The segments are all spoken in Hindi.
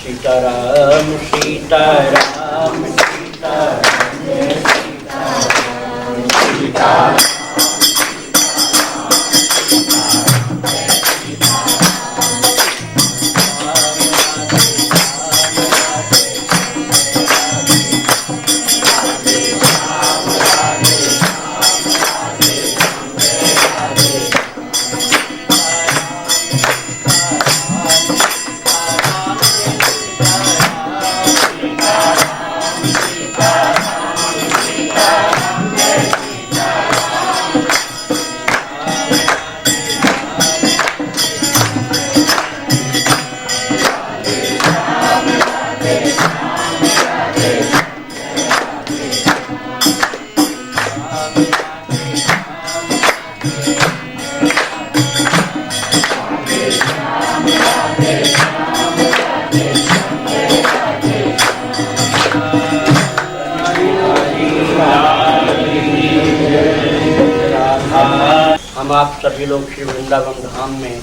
सीताराम सीताराम सीताराम जय सीताराम सीताराम। हम आप सभी लोग श्री वृंदावन धाम में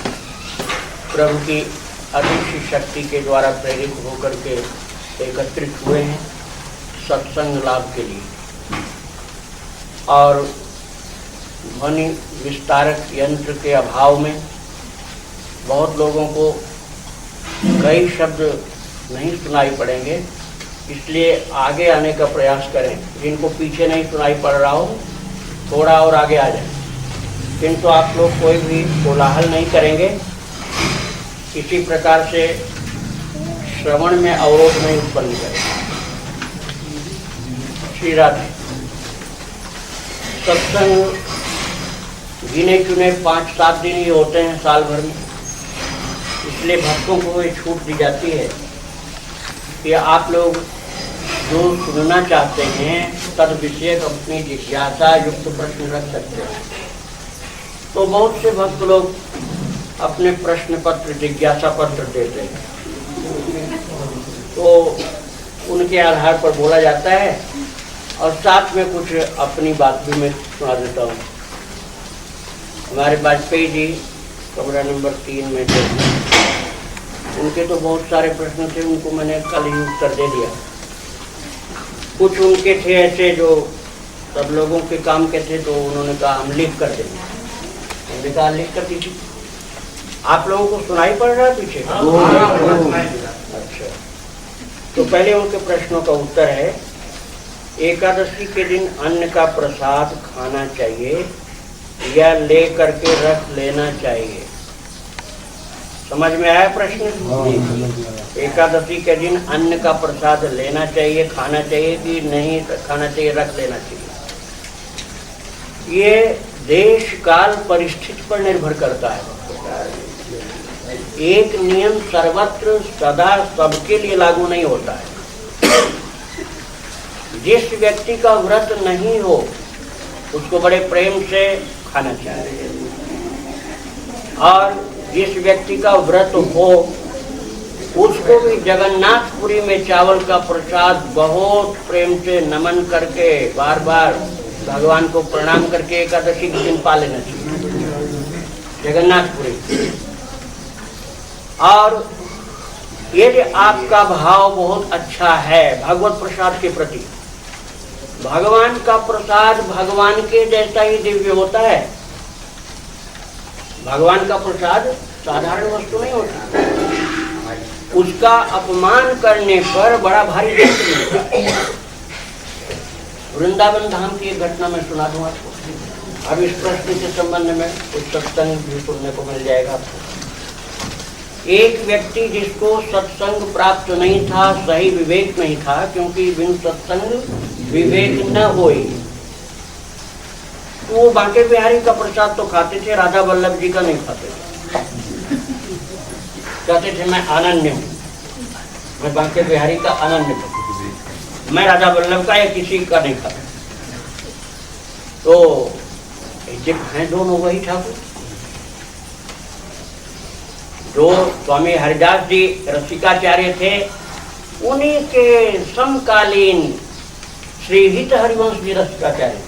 प्रभु की अदृश्य शक्ति के द्वारा प्रेरित होकर के एकत्रित हुए हैं सत्संग लाभ के लिए। और ध्वनि विस्तारक यंत्र के अभाव में बहुत लोगों को कई शब्द नहीं सुनाई पड़ेंगे, इसलिए आगे आने का प्रयास करें। जिनको पीछे नहीं सुनाई पड़ रहा हो थोड़ा और आगे आ जाए, किंतु आप लोग कोई भी कोलाहल नहीं करेंगे, किसी प्रकार से श्रवण में अवरोध नहीं उत्पन्न करेंगे। श्री राधे। सत्संग गिने चुने 5-7 दिन ही होते हैं साल भर में, इसलिए भक्तों को ये छूट दी जाती है कि आप लोग जो सुनना चाहते हैं तद विषय अपनी जिज्ञासा युक्त प्रश्न रख सकते हैं। तो बहुत से भक्त लोग अपने प्रश्न पत्र जिज्ञासा पत्र देते हैं, तो उनके आधार पर बोला जाता है और साथ में कुछ अपनी बात भी मैं सुना देता हूँ। हमारे वाजपेयी जी कमरा नंबर 3 में थे, उनके तो बहुत सारे प्रश्न थे, उनको मैंने कल ही उत्तर दे दिया। कुछ उनके थे ऐसे जो सब लोगों के काम के थे, तो उन्होंने कहा हम लिख कर देंगे। हमने कहा लिख कर दीजिए। आप लोगों को सुनाई पड़ रहा है पीछे? अच्छा, तो पहले उनके प्रश्नों का उत्तर है, एकादशी के दिन अन्न का प्रसाद खाना चाहिए या ले करके रख लेना चाहिए? समझ में आया प्रश्न? एकादशी के दिन अन्न का प्रसाद लेना चाहिए, खाना चाहिए कि नहीं खाना चाहिए, रख लेना चाहिए? ये देश काल परिस्थिति पर निर्भर करता है। एक नियम सर्वत्र सदा सबके लिए लागू नहीं होता है। जिस व्यक्ति का व्रत नहीं हो उसको बड़े प्रेम से खाना चाहिए, और जिस व्यक्ति का व्रत हो उसको भी जगन्नाथपुरी में चावल का प्रसाद बहुत प्रेम से नमन करके बार बार भगवान को प्रणाम करके एकादशी के दिन पा लेना चाहिए जगन्नाथपुरी। और यदि आपका भाव बहुत अच्छा है भगवत प्रसाद के प्रति, भगवान का प्रसाद भगवान के जैसा ही दिव्य होता है। भगवान का प्रसाद साधारण वस्तु नहीं होता, उसका अपमान करने पर बड़ा भारी दंड मिलता है। वृंदावन धाम की एक घटना मैं सुना दूं आपको। अब इस प्रश्न के संबंध में कुछ सत्संग भी सुनने को मिल जाएगा आपको। एक व्यक्ति जिसको सत्संग प्राप्त नहीं था, सही विवेक नहीं था, क्योंकि बिन सत्संग विवेक न होई, तो वो बांके बिहारी का प्रसाद तो खाते थे, राधा वल्लभ जी का नहीं खाते थे। कहते थे मैं अनन्य हूँ, मैं बांके बिहारी का अनन्य हूँ, मैं राधा वल्लभ का या किसी का नहीं खाता। तो जब हैं दोनों वही ठाकुर। जो स्वामी हरिदास जी रसिकाचार्य थे, उन्हीं के समकालीन श्री हित हरिवंश जी रसिकाचार्य।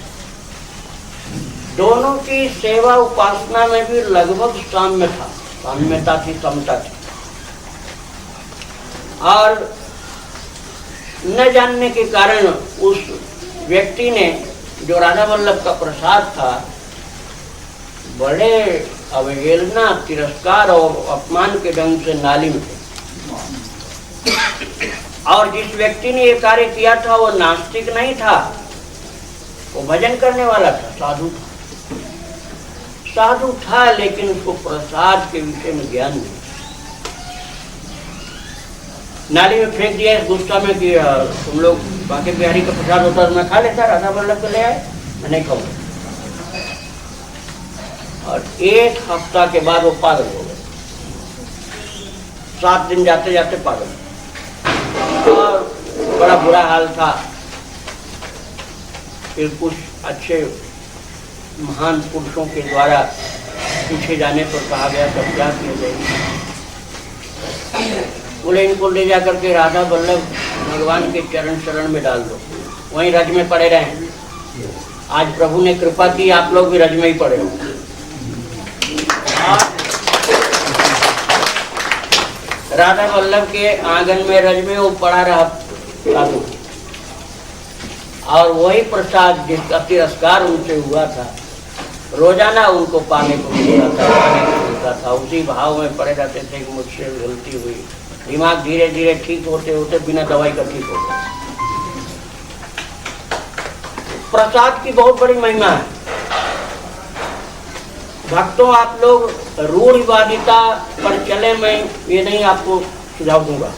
दोनों की सेवा उपासना में भी लगभग साम्यता थी, समता थी। और न जानने के कारण उस व्यक्ति ने, जो राधा वल्लभ का प्रसाद था, बड़े अवहेलना, तिरस्कार और अपमान के ढंग से नाली में फेंक। और जिस व्यक्ति ने ये कार्य किया था वो नास्तिक नहीं था, वो भजन करने वाला था, साधु था, लेकिन उसको प्रसाद के विषय में ज्ञान नहीं। नाली में फेंक दिया इस गुस्सा में कि तुम लोग बांके बिहारी का प्रसाद होता तो मैं खा लेता, राधा वल्लभ को ले आए, मैं नहीं खाऊंगा। और एक हफ्ता के बाद वो पागल हो गए, 7 दिन जाते जाते पागल, और बड़ा बुरा हाल था। फिर कुछ अच्छे महान पुरुषों के द्वारा पूछे जाने पर कहा गया तब क्या किया जाएगा। बोले इनको ले जा करके राधा वल्लभ भगवान के चरण शरण में डाल दो, वहीं रज में पड़े रहें। आज प्रभु ने कृपा की, आप लोग भी रज में ही पड़े हो। राधा वल्लभ के आंगन में रज में वो पड़ा रहा साधु, और वही प्रसाद जिसका तिरस्कार उनसे हुआ था, रोजाना उनको पाने को मिलता था। उसी भाव में पड़े रहते थे कि मुझसे गलती हुई। दिमाग धीरे धीरे ठीक होते होते बिना दवाई का ठीक हो गया। प्रसाद की बहुत बड़ी महिमा है। भक्तों, आप लोग रूढ़िवादिता पर चले, मैं ये नहीं आपको सुझाव दूंगा।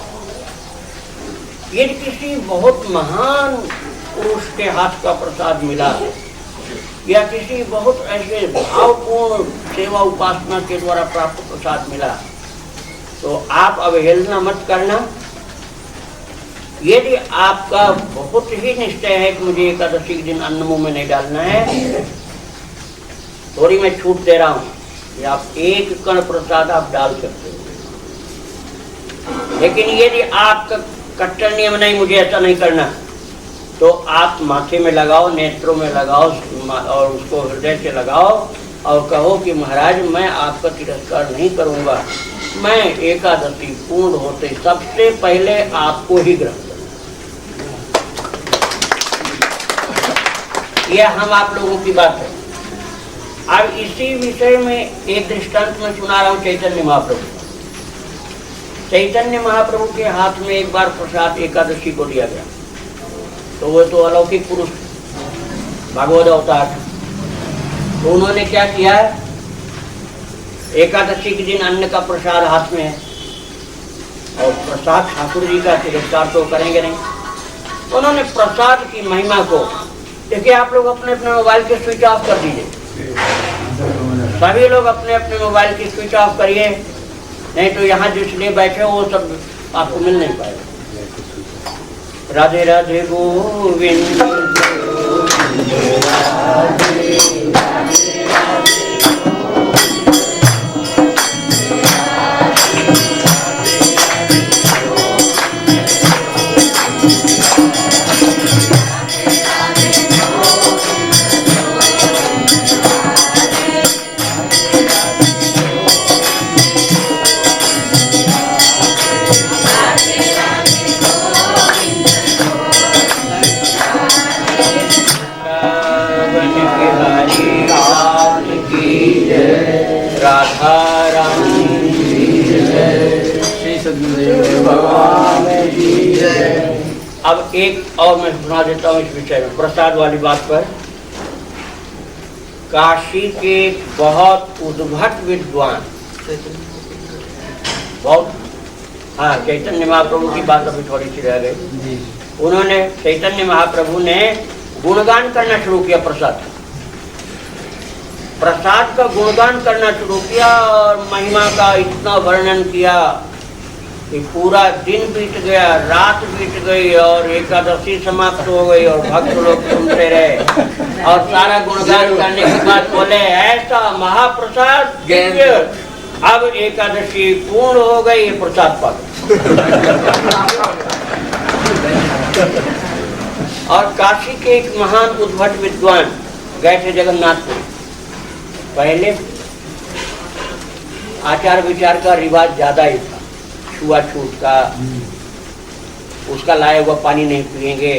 यदि किसी बहुत महान पुरुष के हाथ का प्रसाद मिला, या किसी बहुत ऐसे भावपूर्ण सेवा उपासना के द्वारा प्राप्त प्रसाद मिला, तो आप अवहेलना मत करना। यदि आपका बहुत ही निश्चय है कि मुझे एकादशी के दिन अन्न मुंह में नहीं डालना है, थोड़ी मैं छूट दे रहा हूँ कि आप 1 कण प्रसाद आप डाल सकते हो। लेकिन यदि आपका कट्टर नियम नहीं, मुझे ऐसा नहीं करना, तो आप माथे में लगाओ, नेत्रों में लगाओ, और उसको हृदय से लगाओ और कहो कि महाराज मैं आपका तिरस्कार नहीं करूंगा, मैं एकादशी पूर्ण होते सबसे पहले आपको ही ग्रहण करूंगा। यह हम आप लोगों की बात है। अब इसी विषय में एक दृष्टांत में सुना रहा हूँ चैतन्य महाप्रभु। चैतन्य महाप्रभु के हाथ में एक बार प्रसाद एकादशी को दिया गया, तो वो तो अलौकिक पुरुष भागवत अवतार। तो उन्होंने क्या किया, एकादशी के दिन अन्न का प्रसाद हाथ में है, और प्रसाद ठाकुर जी का तिरस्कार तो करेंगे नहीं। उन्होंने प्रसाद की महिमा को देखिए, आप लोग अपने अपने मोबाइल के स्विच ऑफ कर दीजिए, सभी लोग अपने अपने मोबाइल की स्विच ऑफ करिए, नहीं तो यहाँ जिसलिए बैठे हो वो सब आपको मिल नहीं पाएगा। राधे राधे गोविंद अब एक और मैं सुना देता हूँ इस विषय में, प्रसाद वाली बात पर। काशी के बहुत उद्भट विद्वान, बहुत, हाँ, चैतन्य महाप्रभु की बात अभी थोड़ी सी रह गई। उन्होंने, चैतन्य महाप्रभु ने गुणगान करना शुरू किया प्रसाद का गुणगान करना शुरू किया, और महिमा का इतना वर्णन किया कि पूरा दिन बीत गया, रात बीत गई, और एकादशी समाप्त हो गई, और भक्त लोग सुनते रहे, और सारा गुणगान करने के बाद बोले ऐसा महाप्रसाद दिव्य, अब एकादशी पूर्ण हो गई, प्रसाद पा और काशी के एक महान उद्भट विद्वान गए थे जगन्नाथपुर। पहले आचार विचार का रिवाज ज्यादा ही था, छुआछूत का, उसका लाया हुआ पानी नहीं पिएंगे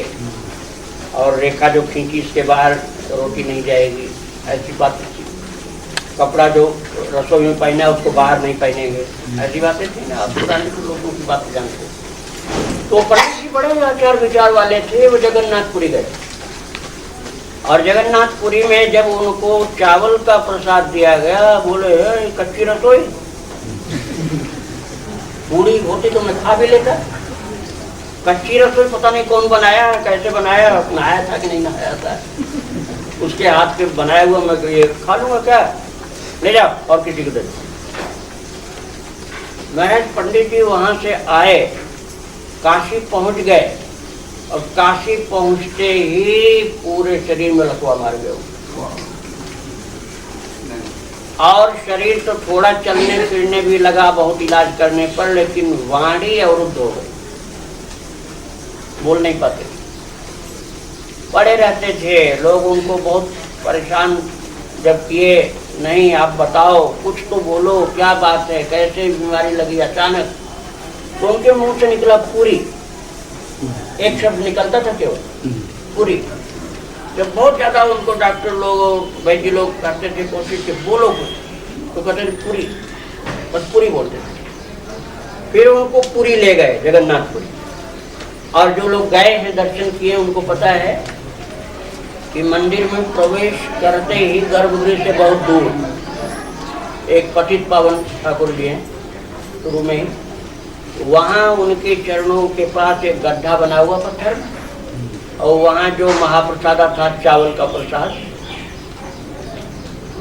और रेखा जो खींची इसके बाहर तो रोटी नहीं जाएगी, ऐसी बात थी। कपड़ा जो रसोई में पहना है उसको बाहर नहीं पहनेंगे, ऐसी बातें थी ना। आप पुराने लोगों की बात जानते। तो पंडित जी बड़े आचार विचार वाले थे। वो जगन्नाथपुरी गए और जगन्नाथपुरी में जब उनको चावल का प्रसाद दिया गया, बोले कच्ची रसोई, पूरी होती तो मैं खा भी लेता। कच्ची रसोई पता नहीं कौन बनाया, कैसे बनाया, नहाया था कि नहीं नहाया था, उसके हाथ के बनाया हुआ मैं ये खा लूंगा क्या, ले जाओ और किसी को दे दो। महज पंडित जी वहां से आए, काशी पहुंच गए और काशी पहुंचते ही पूरे शरीर में लकवा मार गए और शरीर तो थोड़ा चलने फिरने भी लगा, बहुत इलाज करने पर, लेकिन वाणी अवरुद्ध हो गई, बोल नहीं पाते, पड़े रहते थे। लोग उनको बहुत परेशान जब किए, नहीं आप बताओ, कुछ तो बोलो, क्या बात है, कैसे बीमारी लगी अचानक। तो उनके मुंह से निकला पूरी, एक शब्द निकलता था केवल पूरी। जब बहुत ज्यादा उनको डॉक्टर लोग, वैद्य लोग करते थे कोशिश के बोलो कुछ, तो कहते थे पूरी, बस पूरी बोलते थे। फिर उनको पूरी ले गए, जगन्नाथपुरी। और जो लोग गए हैं दर्शन किए, उनको पता है कि मंदिर में प्रवेश करते ही गर्भगृह से बहुत दूर एक पतित पावन ठाकुर जी हैं, शुरू में ही, वहाँ उनके चरणों के पास एक गड्ढा बना हुआ पत्थर, और वहाँ जो महाप्रसाद था चावल का प्रसाद,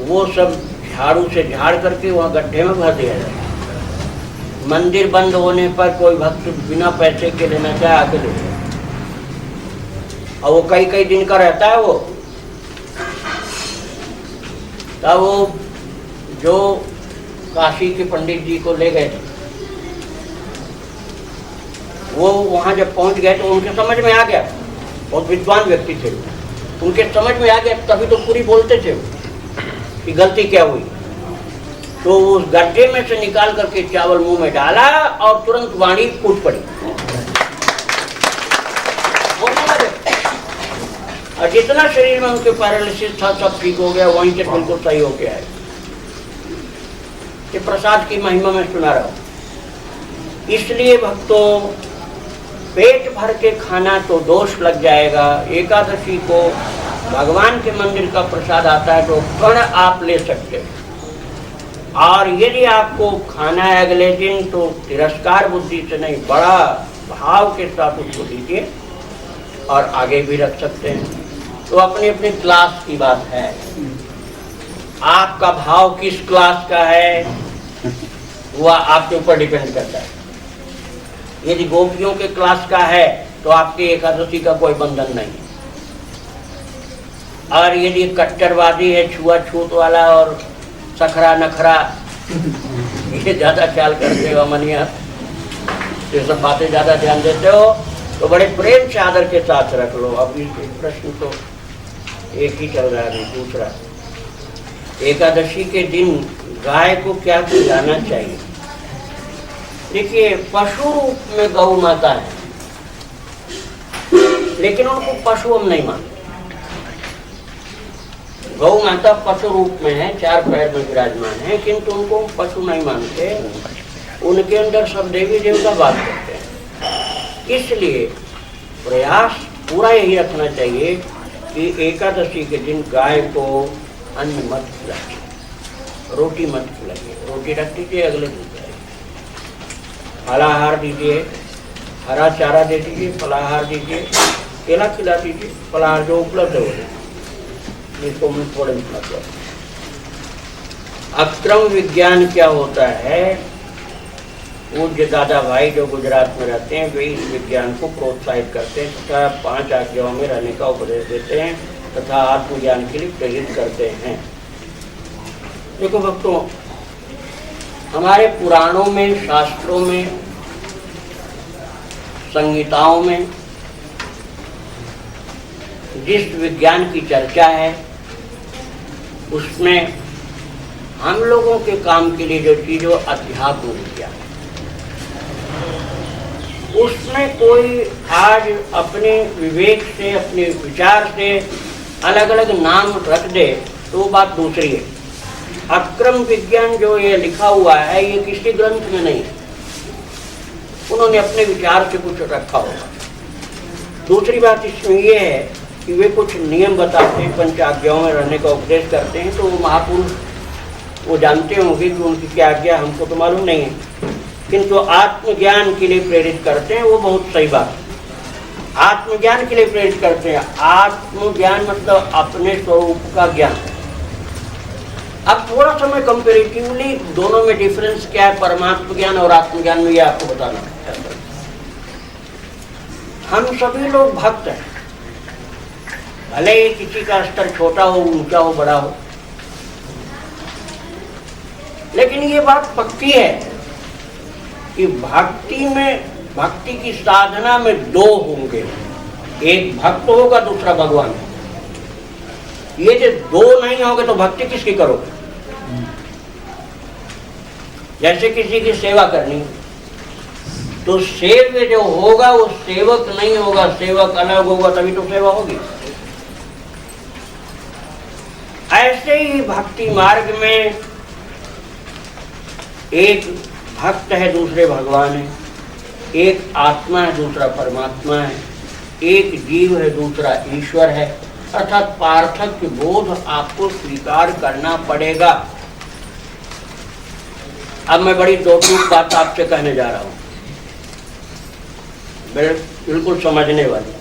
वो सब झाड़ू से झाड़ करके वहाँ गड्ढे में भर दिया जाए। मंदिर बंद होने पर कोई भक्त बिना पैसे के लेना चाहे आके ले जाए, और वो कई कई दिन का रहता है वो। तब वो जो काशी के पंडित जी को ले गए थे, वो वहाँ जब पहुँच गए तो उनके समझ में आ गया, बहुत विद्वान व्यक्ति थे, उनके समझ में आ गया, तभी तो पूरी बोलते थे कि गलती क्या हुई। तो उस गड्ढे में से निकाल करके चावल मुंह में डाला और तुरंत वाणी फूट पड़ी। और जितना शरीर में उनके पैरालिसिस था सब ठीक हो गया, वहीं से बिल्कुल सही हो गया है। ये प्रसाद की महिमा में सुना रहा हूं। इसलिए भक्तों, पेट भर के खाना तो दोष लग जाएगा। एकादशी को भगवान के मंदिर का प्रसाद आता है तो कण आप ले सकते हैं, और यदि आपको खाना है अगले दिन तो तिरस्कार बुद्धि से नहीं, बड़ा भाव के साथ उसको दीजिए और आगे भी रख सकते हैं। तो अपनी अपनी क्लास की बात है, आपका भाव किस क्लास का है वह आपके ऊपर डिपेंड करता है। यदि गोपियों के क्लास का है तो आपकी एकादशी का कोई बंधन नहीं है, और यदि कट्टरवादी है, छुआछूत वाला और सखरा नखरा, ये ज्यादा ख्याल करते हो, अमनिया, ये सब बातें ज्यादा ध्यान देते हो, तो बड़े प्रेम से आदर के साथ रख लो। अभी प्रश्न तो एक ही चल रहा है, दूसरा, एकादशी के दिन गाय को क्या खिलाना चाहिए? देखिए, पशु रूप में गौ माता है, लेकिन उनको पशु हम नहीं मानते। गौ माता पशु रूप में है, चार पैर में विराजमान है, किंतु उनको पशु नहीं मानते। उनके अंदर सब देवी देवता बात करते हैं। इसलिए प्रयास पूरा यही रखना चाहिए कि एकादशी के दिन गाय को अन्न मत खिलाइए, रोटी मत खिलाइए। रोटी रख दीजिए, अगले दिन फलाहार दीजिए, हरा चारा दे दीजिए, फलाहार दीजिए, केला खिला दीजिए, फलाहार जो उपलब्ध हो जिसको मैं थोड़े मतलब। अक्रम विज्ञान क्या होता है? पूज्य दादा भाई जो गुजरात में रहते हैं, वे इस विज्ञान को प्रोत्साहित करते हैं तथा 5 आज्ञाओं में रहने का उपदेश देते हैं तथा आत्मज्ञान के लिए प्रेरित करते हैं। देखो भक्तों, हमारे पुराणों में, शास्त्रों में, संहिताओं में जिस विज्ञान की चर्चा है, उसमें हम लोगों के काम के लिए जो चीज़, वो अध्यात्म विज्ञान। उसमें कोई आज अपने विवेक से, अपने विचार से अलग अलग नाम रख दे तो वो बात दूसरी है। अक्रम विज्ञान जो ये लिखा हुआ है ये किसी ग्रंथ में नहीं, उन्होंने अपने विचार से कुछ रखा होगा। दूसरी बात इसमें ये है कि वे कुछ नियम बताते हैं, पंचाज्ञाओं में रहने का उपदेश करते हैं, तो वो महापुरुष वो जानते होंगे कि उनकी क्या आज्ञा, हमको तो मालूम नहीं है, किंतु आत्मज्ञान के लिए प्रेरित करते हैं, वो बहुत सही बात है। आत्मज्ञान के लिए प्रेरित करते हैं। आत्मज्ञान मतलब अपने स्वरूप का ज्ञान। अब थोड़ा सा मैं कंपेरेटिवली दोनों में डिफरेंस क्या है, परमात्म ज्ञान और आत्मज्ञान में, ये आपको बताना चाहता हूं। हम सभी लोग भक्त हैं, भले ही किसी का स्तर छोटा हो, ऊंचा हो, बड़ा हो, लेकिन ये बात पक्की है कि भक्ति में, भक्ति की साधना में दो होंगे, एक भक्त होगा, दूसरा भगवान। ये जो दो नहीं होंगे तो भक्ति किसकी करोगे? जैसे किसी की सेवा करनी तो सेव्य जो होगा वो सेवक नहीं होगा, सेवक अलग होगा, तभी तो सेवा होगी। ऐसे ही भक्ति मार्ग में एक भक्त है, दूसरे भगवान है, एक आत्मा है, दूसरा परमात्मा है, एक जीव है, दूसरा ईश्वर है, अर्थात पार्थक्य बोध आपको स्वीकार करना पड़ेगा। अब मैं बड़ी दो टूक बात आपसे कहने जा रहा हूं, बिल्कुल समझने वाली।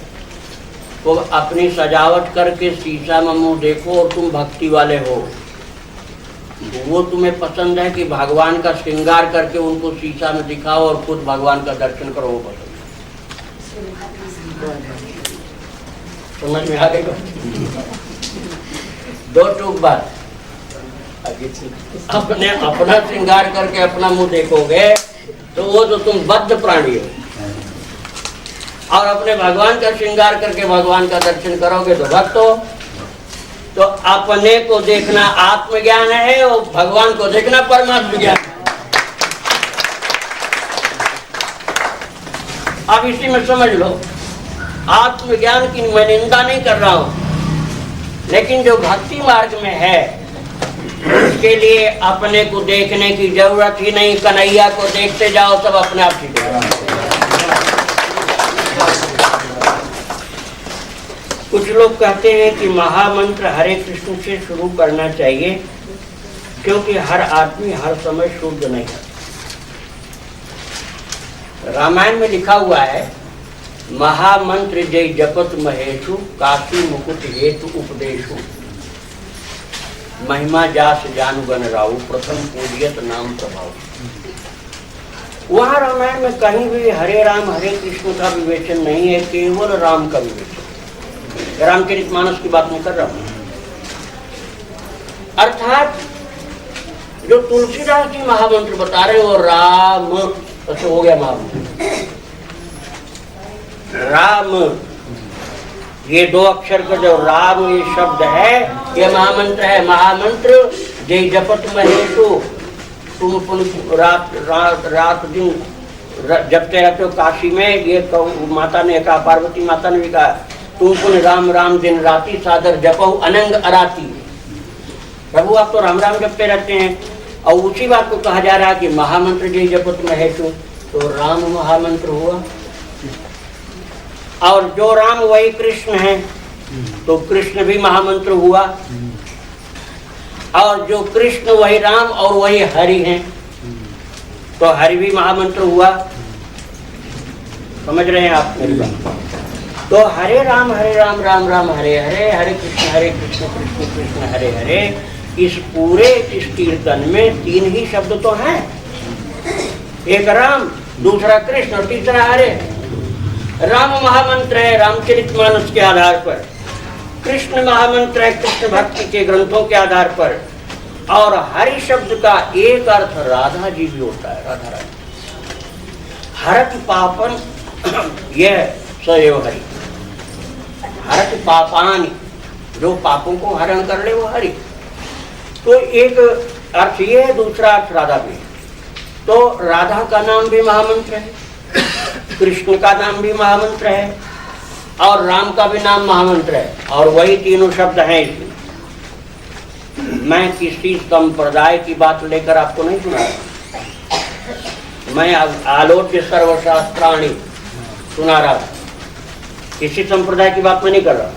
तो अपनी सजावट करके शीशा में मुंह देखो और तुम भक्ति वाले हो, वो तुम्हें पसंद है कि भगवान का श्रृंगार करके उनको शीशा में दिखाओ और खुद भगवान का दर्शन करो, वो पसंद है? समझ में आ गई? दो टूक बात। अपने अपना श्रृंगार करके अपना मुंह देखोगे तो वो तो तुम बद्ध प्राणी हो, और अपने भगवान का श्रृंगार करके भगवान का दर्शन करोगे तो भक्त हो। तो अपने को देखना आत्मज्ञान है और भगवान को देखना परमात्म ज्ञान है। अब इसी में समझ लो, आत्मज्ञान की मैं निंदा नहीं कर रहा हूं, लेकिन जो भक्ति मार्ग में है उसके लिए अपने को देखने की जरूरत ही नहीं, कन्हैया को देखते जाओ, सब अपने आप ठीक है। कुछ लोग कहते हैं कि महामंत्र हरे कृष्ण से शुरू करना चाहिए क्योंकि हर आदमी हर समय शुद्ध नहीं है। रामायण में लिखा हुआ है, महामंत्र जय जपत महेशु काशी मुकुट हेतु उपदेशु महिमा जास जानु गण राउ प्रथम पूजियत नाम प्रभाव। वहां रामायण में कहीं भी हरे राम हरे कृष्ण का विवेचन नहीं है, केवल राम का विवेचन। रामचरितमानस की बात नहीं कर रहा हूं। अर्थात जो तुलसीदास जी महामंत्र बता रहे हो राम, तो हो गया महामंत्र। राम, ये दो अक्षर का जो राम ये शब्द है, ये महामंत्र है। महामंत्र जय जपत महेशु, तुम रात दिन जपते रहते हो काशी में। ये माता ने कहा, पार्वती माता ने भी कहा, तुम पुण्य राम राम दिन राती सादर जपो अनंग अराती। प्रभु आप तो राम राम जपते रहते हैं, और उसी बात को कहा जा रहा है कि महामंत्र जय जपत महेशु, तो राम महामंत्र हुआ। और जो राम वही कृष्ण है, तो कृष्ण भी महामंत्र हुआ। और जो कृष्ण वही राम और वही हरि हैं, तो हरि भी महामंत्र हुआ। समझ रहे हैं आप मेरी बात? तो हरे राम राम राम हरे हरे, हरे कृष्ण कृष्ण कृष्ण हरे हरे, इस पूरे इस कीर्तन में तीन ही शब्द तो हैं, एक राम, दूसरा कृष्ण और तीसरा हरे। राम महामंत्र है रामचरितमानस के आधार पर, कृष्ण महामंत्र है कृष्ण भक्ति के ग्रंथों के आधार पर, और हरि शब्द का एक अर्थ राधा जी भी होता है, राधा रानी। हरत पापन यह सदैव हरि, हरत पापानि, जो पापों को हरण कर ले वो हरि। तो एक अर्थ ये है, दूसरा अर्थ राधा भी। तो राधा का नाम भी महामंत्र है। कृष्ण का नाम भी महामंत्र है और राम का भी नाम महामंत्र है, और वही तीनों शब्द हैं इसमें। मैं किसी संप्रदाय की बात लेकर आपको नहीं सुना रहा, मैं आलोच्य सर्वशास्त्राणी सुना रहा, किसी संप्रदाय की बात मैं नहीं कर रहा।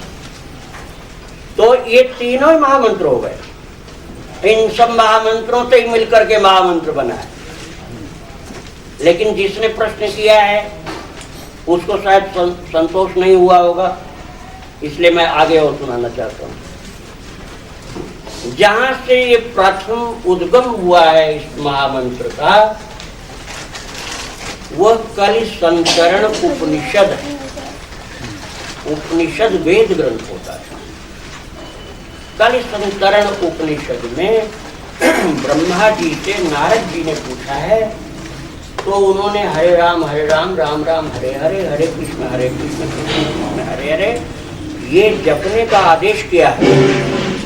तो ये तीनों ही महामंत्र हो गए, इन सब महामंत्रों से ही मिलकर के महामंत्र बना है। लेकिन जिसने प्रश्न किया है उसको शायद संतोष नहीं हुआ होगा, इसलिए मैं आगे और सुनाना चाहता हूँ। जहां से ये प्रथम उद्गम हुआ है इस महामंत्र का, वह कलि संकरण उपनिषद है। उपनिषद वेद ग्रंथ होता है। कलि संकरण उपनिषद में ब्रह्मा जी से नारद जी ने पूछा है, तो उन्होंने हरे राम राम राम हरे हरे, हरे कृष्ण कृष्ण कृष्ण हरे हरे ये जपने का आदेश किया है।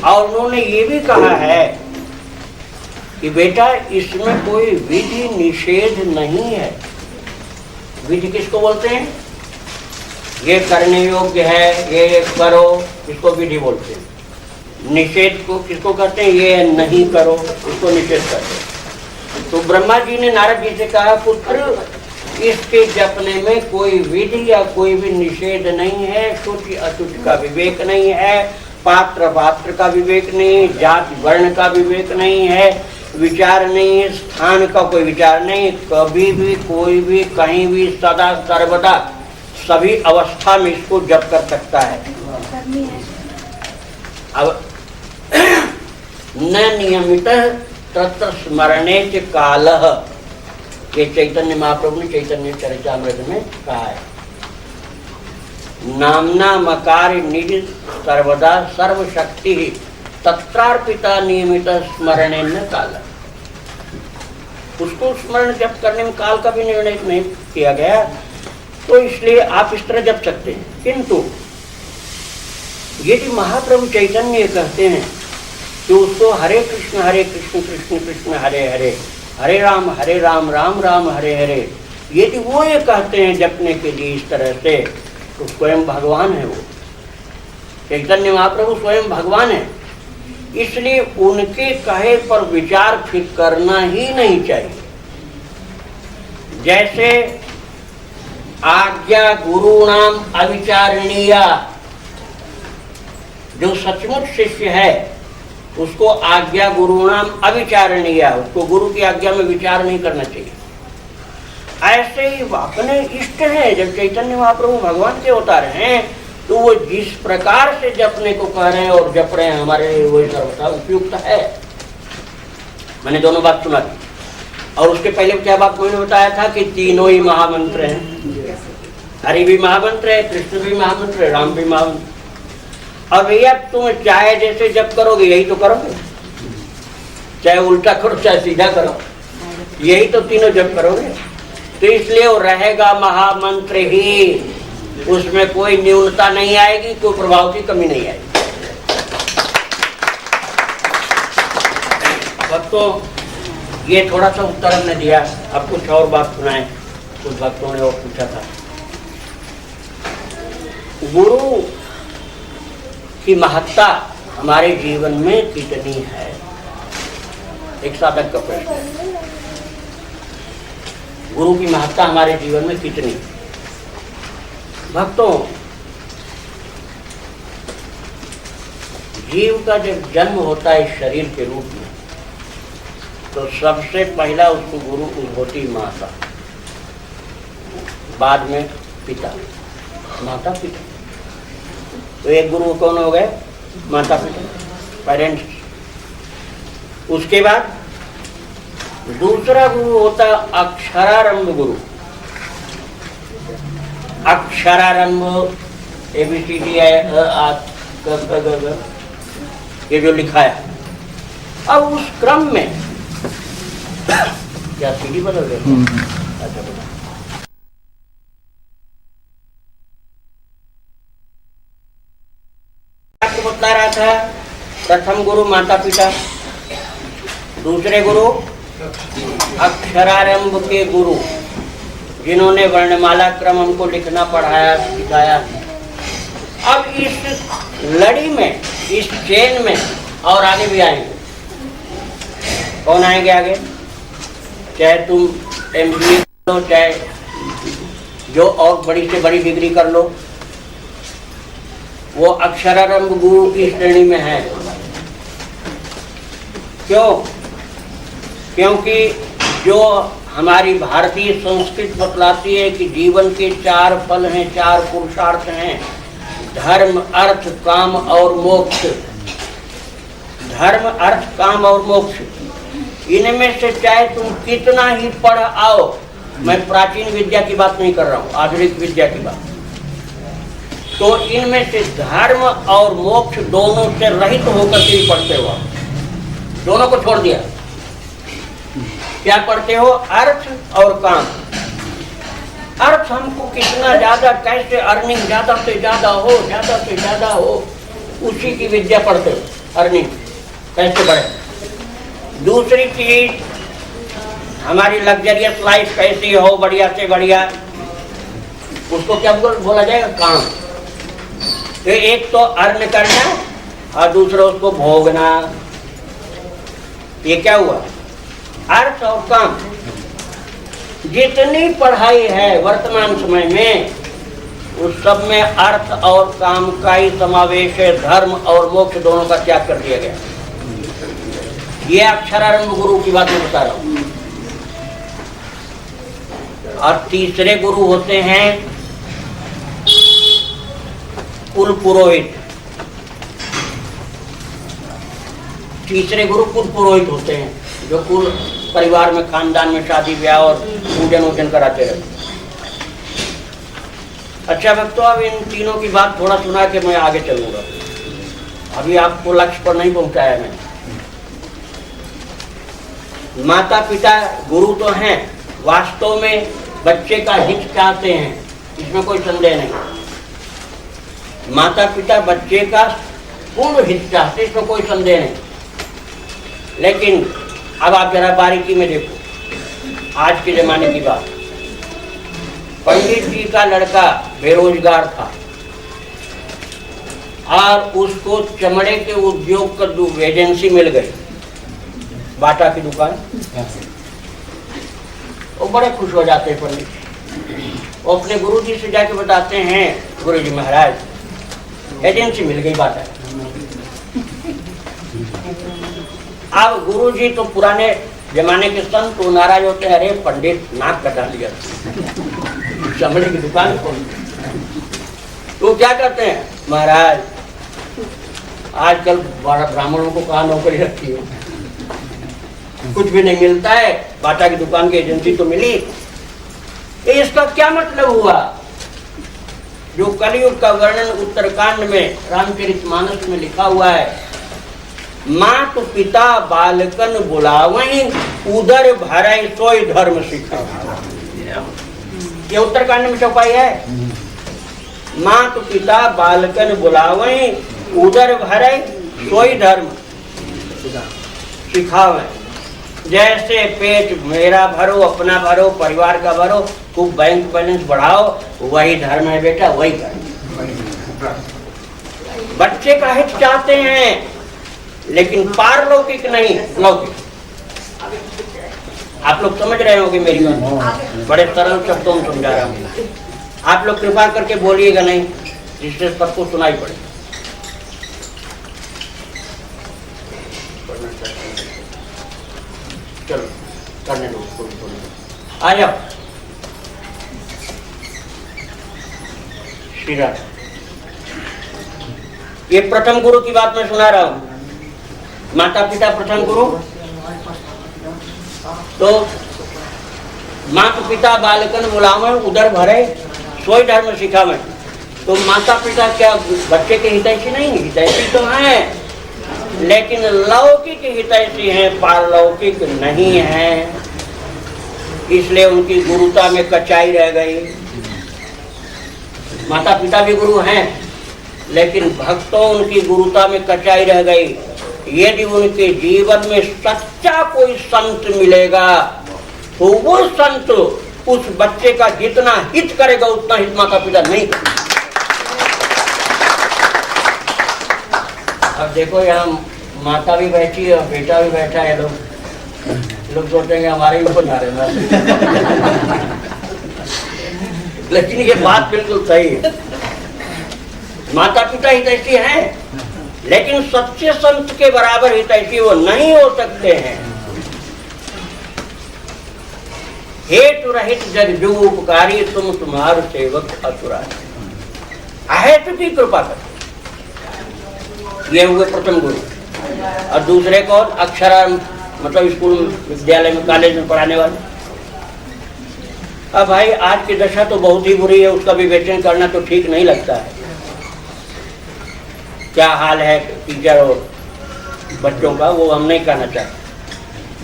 और उन्होंने ये भी कहा है कि बेटा इसमें कोई विधि निषेध नहीं है। विधि किसको बोलते हैं? ये करने योग्य है, ये करो, इसको विधि बोलते हैं। निषेध को किसको कहते हैं? ये नहीं करो, इसको निषेध करते हैं। तो ब्रह्मा जी ने नारद जी से कहा, पुत्र इसके जपने में कोई विधि या कोई भी निषेध नहीं है, शुचि अशुचि का विवेक नहीं है, पात्र पात्र का विवेक नहीं, जाति वर्ण का विवेक नहीं है, विचार नहीं है, स्थान का कोई विचार नहीं, कभी भी कोई भी कहीं भी सदा सर्वदा सभी अवस्था में इसको जप कर सकता है। अब न नियमित तत्र स्मरणे च कालः, ये चैतन्य महाप्रभु ने चैतन्य चरितामृत में कहा है। नामना मकार निज सर्वदा सर्वशक्ति तत्रार्पिता नियमित स्मरणे न काल। उसको स्मरण जप करने में काल का भी निर्णय नहीं किया गया, तो इसलिए आप इस तरह जप सकते हैं। किंतु यदि महाप्रभु चैतन्य कहते हैं कि उसको हरे कृष्ण कृष्ण कृष्ण हरे हरे, हरे राम राम हरे हरे, यदि वो ये कहते हैं जपने के लिए इस तरह से, तो स्वयं भगवान है। वो चैतन्य महाप्रभु स्वयं भगवान है, इसलिए उनके कहे पर विचार फिर करना ही नहीं चाहिए। जैसे आज्ञा गुरुणाम अविचारणीया, जो सचमुच शिष्य है उसको आज्ञा गुरुणाम अविचारणीया, उसको गुरु की आज्ञा में विचार नहीं करना चाहिए। ऐसे ही अपने इष्ट हैं, जब चैतन्य महाप्रभु भगवान के अवतार हैं, तो वो जिस प्रकार से जपने को कह रहे हैं और जप रहे हैं, हमारे लिए वही सर्वथा उपयुक्त है। मैंने दोनों बात सुना दी, और उसके पहले क्या बात मैंने बताया था कि तीनों ही महामंत्र हैं। हरि भी महामंत्र है, कृष्ण भी महामंत्र है, राम भी महामंत्र। और भैया तुम चाहे जैसे जप करोगे यही तो करोगे, चाहे उल्टा करो चाहे सीधा करो, यही तो तीनों जप करोगे। तो इसलिए वो रहेगा महामंत्र ही, उसमें कोई न्यूनता नहीं आएगी, कोई प्रभाव की कमी नहीं आएगी। भक्तों, ये थोड़ा सा उत्तर हमने दिया, अब कुछ और बात सुनाए। कुछ भक्तों ने और पूछा था, गुरु की महत्ता हमारे जीवन में कितनी है? एक साधक का प्रश्न। गुरु की महत्ता हमारे जीवन में कितनी? भक्तों, जीव का जब जन्म होता है शरीर के रूप में, तो सबसे पहला उसको गुरु होती माता, बाद में पिता, माता पिता। तो एक गुरु कौन हो गए? माता पिता, पेरेंट्स। उसके बाद दूसरा गुरु होता अक्षरारंभ गुरु। अक्षरारंभ ABCD ये जो लिखा है। अब उस क्रम में क्या सीढ़ी बदल गई? अच्छा बता। बता रहा था, प्रथम गुरु माता पिता, दूसरे गुरु अक्षरारंभ के गुरु, जिन्होंने वर्णमाला क्रम हमको लिखना पढ़ाया सिखाया। अब इस लड़ी में, इस चेन में और आगे भी आएंगे। कौन आएंगे आगे? चाहे तुम MBA कर लो, चाहे जो और बड़ी से बड़ी डिग्री कर लो, वो अक्षरारंभ गुरु की श्रेणी में है। क्यों? क्योंकि जो हमारी भारतीय संस्कृति बतलाती है कि जीवन के 4 फल हैं, 4 पुरुषार्थ हैं, धर्म, अर्थ, काम और मोक्ष। धर्म, अर्थ, काम और मोक्ष, इनमें से चाहे तुम कितना ही पढ़ आओ, मैं प्राचीन विद्या की बात नहीं कर रहा हूँ, आधुनिक विद्या की बात, तो इनमें से धर्म और मोक्ष दोनों से रहित होकर के ही पढ़ते हो। दोनों को छोड़ दिया, क्या पढ़ते हो? अर्थ और काम। अर्थ हमको कितना ज्यादा, कैसे अर्निंग ज्यादा से ज्यादा हो, ज्यादा से ज्यादा हो, उसी की विद्या पढ़ते हो। अर्निंग कैसे बढ़े। दूसरी चीज, हमारी लग्जरियस लाइफ कैसी हो, बढ़िया से बढ़िया, उसको क्या बोला जाएगा? काम। तो एक तो अर्न करना और दूसरा उसको भोगना। ये क्या हुआ? अर्थ और काम। जितनी पढ़ाई है वर्तमान समय में, उस सब में अर्थ और काम का ही समावेश है। धर्म और मोक्ष दोनों का त्याग कर दिया गया। ये अक्षरारंभ गुरु की बात मैं बता रहा हूं। और तीसरे गुरु होते हैं कुल पुरोहित। तीसरे गुरु कुल पुरोहित होते हैं, जो कुल परिवार में, खानदान में शादी ब्याह और पूजन वूजन कराते रहते। अच्छा भक्तों, अब इन तीनों की बात थोड़ा सुना के मैं आगे चलूंगा। अभी आपको लक्ष्य पर नहीं पहुंचाया मैं। माता पिता गुरु तो हैं, वास्तव में बच्चे का हित चाहते हैं, इसमें कोई संदेह नहीं। माता पिता बच्चे का पूर्ण हित चाहते, इसमें कोई संदेह नहीं। लेकिन अब आप जरा बारीकी में देखो, आज के जमाने की बात। पंडित जी का लड़का बेरोजगार था और उसको चमड़े के उद्योग का एजेंसी मिल गई, बाटा की दुकान। वो बड़े खुश हो जाते हैं पंडित। वो अपने गुरुजी से जाके बताते हैं, गुरुजी महाराज एजेंसी मिल गई बाटा। अब गुरुजी तो पुराने जमाने के संत तो नाराज होते हैं, अरे पंडित नाक कटा लिया चमड़े की दुकान खोल। तो क्या करते हैं, महाराज आजकल ब्राह्मणों को कहाँ नौकरी रखी है, कुछ भी नहीं मिलता है, बाटा की दुकान की एजेंसी तो मिली। इसका क्या मतलब हुआ? जो कलयुग का वर्णन उत्तरकांड में रामचरितमानस में लिखा हुआ है, मात पिता बालकन बुलावहीं, उदर भरय सोई धर्म सिखावहीं। ये उत्तरकांड में चौपाई है। मात पिता बालकन बुलावहीं, उदर भरय सोई धर्म सिखावहीं। जैसे पेट मेरा भरो, अपना भरो, परिवार का भरो, खूब बैंक बैलेंस बढ़ाओ, वही धर्म है बेटा, वही कर। बच्चे का हित चाहते हैं, लेकिन पारलौकिक नहीं, लौकिक। आप लोग समझ रहे होंगे मेरी बात, बड़े सरल शब्दों में समझा रहा हूँ। आप लोग कृपा करके बोलिएगा नहीं, जिससे सबको सुनाई पड़े। चलो करने दो, आ जाओ। श्री राम। ये प्रथम गुरु की बात मैं सुना रहा हूँ। माता पिता प्रथम गुरु। तो माता पिता बालकन बुलावे, उदर भरे सोई धर्म सिखावे। तो माता पिता क्या बच्चे के हितैषी नहीं? हितैषी तो हैं, लेकिन लौकिक हितैषी हैं, पारलौकिक नहीं है। इसलिए उनकी गुरुता में कचाई रह गई। माता पिता भी गुरु हैं, लेकिन भक्तों उनकी गुरुता में कचाई रह गई। यदि उनके जीवन में सच्चा कोई संत मिलेगा, तो वो संत उस बच्चे का जितना हित करेगा उतना हित माता पिता नहीं करेगा। अब देखो यहाँ माता भी बैठी है और बेटा भी बैठा है, लोग सोचेंगे हमारे ही ऊपर ना रहे, लेकिन ये बात बिल्कुल सही है। माता पिता हितैषी हैं, लेकिन सच्चे संत के बराबर हितैषी वो नहीं हो सकते हैं। हेतु रहित जग जो उपकारी, तुम तुम्हार सेवक असुरा। अहेतु की कृपा कर, ये हुए प्रथम गुरु। और दूसरे कौन? अक्षरारंभ, मतलब स्कूल विद्यालय में कॉलेज में पढ़ाने वाले। अब भाई आज की दशा तो बहुत ही बुरी है, उसका विवेचन करना तो ठीक नहीं लगता है। क्या हाल है टीचर और बच्चों का, वो हम नहीं कहना चाहते,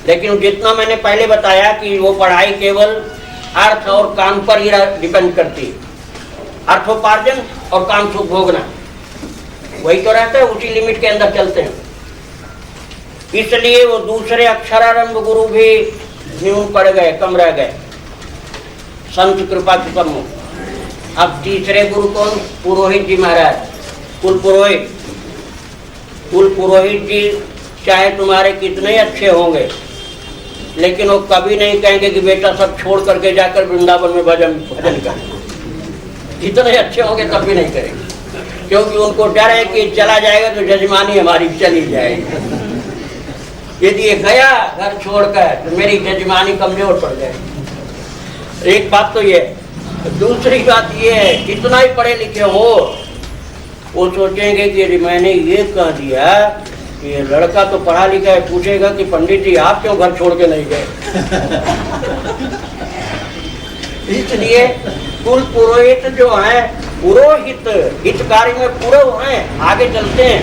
लेकिन जितना मैंने पहले बताया कि वो पढ़ाई केवल अर्थ और काम पर ही डिपेंड करती है, अर्थोपार्जन और काम सुख भोगना, वही तो रहता है, उसी लिमिट के अंदर चलते हैं। इसलिए वो दूसरे अक्षरारंभ गुरु भी न्यून पड़ गए, कम रह गए, संत कृपा की कम हो। अब तीसरे गुरु कौन? पुरोहित जी महाराज, कुल पुरोहित। कुल पुरोहित जी चाहे तुम्हारे कितने अच्छे होंगे, लेकिन वो कभी नहीं कहेंगे कि बेटा सब छोड़ करके जाकर वृंदावन में भजन कर। कितने अच्छे होंगे तब भी नहीं करेंगे, क्योंकि उनको डर है कि चला जाएगा तो जजमानी हमारी चली जाएगी। यदि ये गया घर छोड़कर तो मेरी जजमानी कमजोर पड़ जाएगी। एक बात तो ये, दूसरी बात ये है, कितना ही पढ़े लिखे हो वो सोचेंगे कि यदि मैंने ये कह दिया कि ये लड़का तो पढ़ा लिखा है, पूछेगा कि पंडित जी आप क्यों घर छोड़ के नहीं गए। इसलिए कुल पुरोहित जो है, पुरोहित हितकारी में पूर्व हैं, आगे चलते हैं,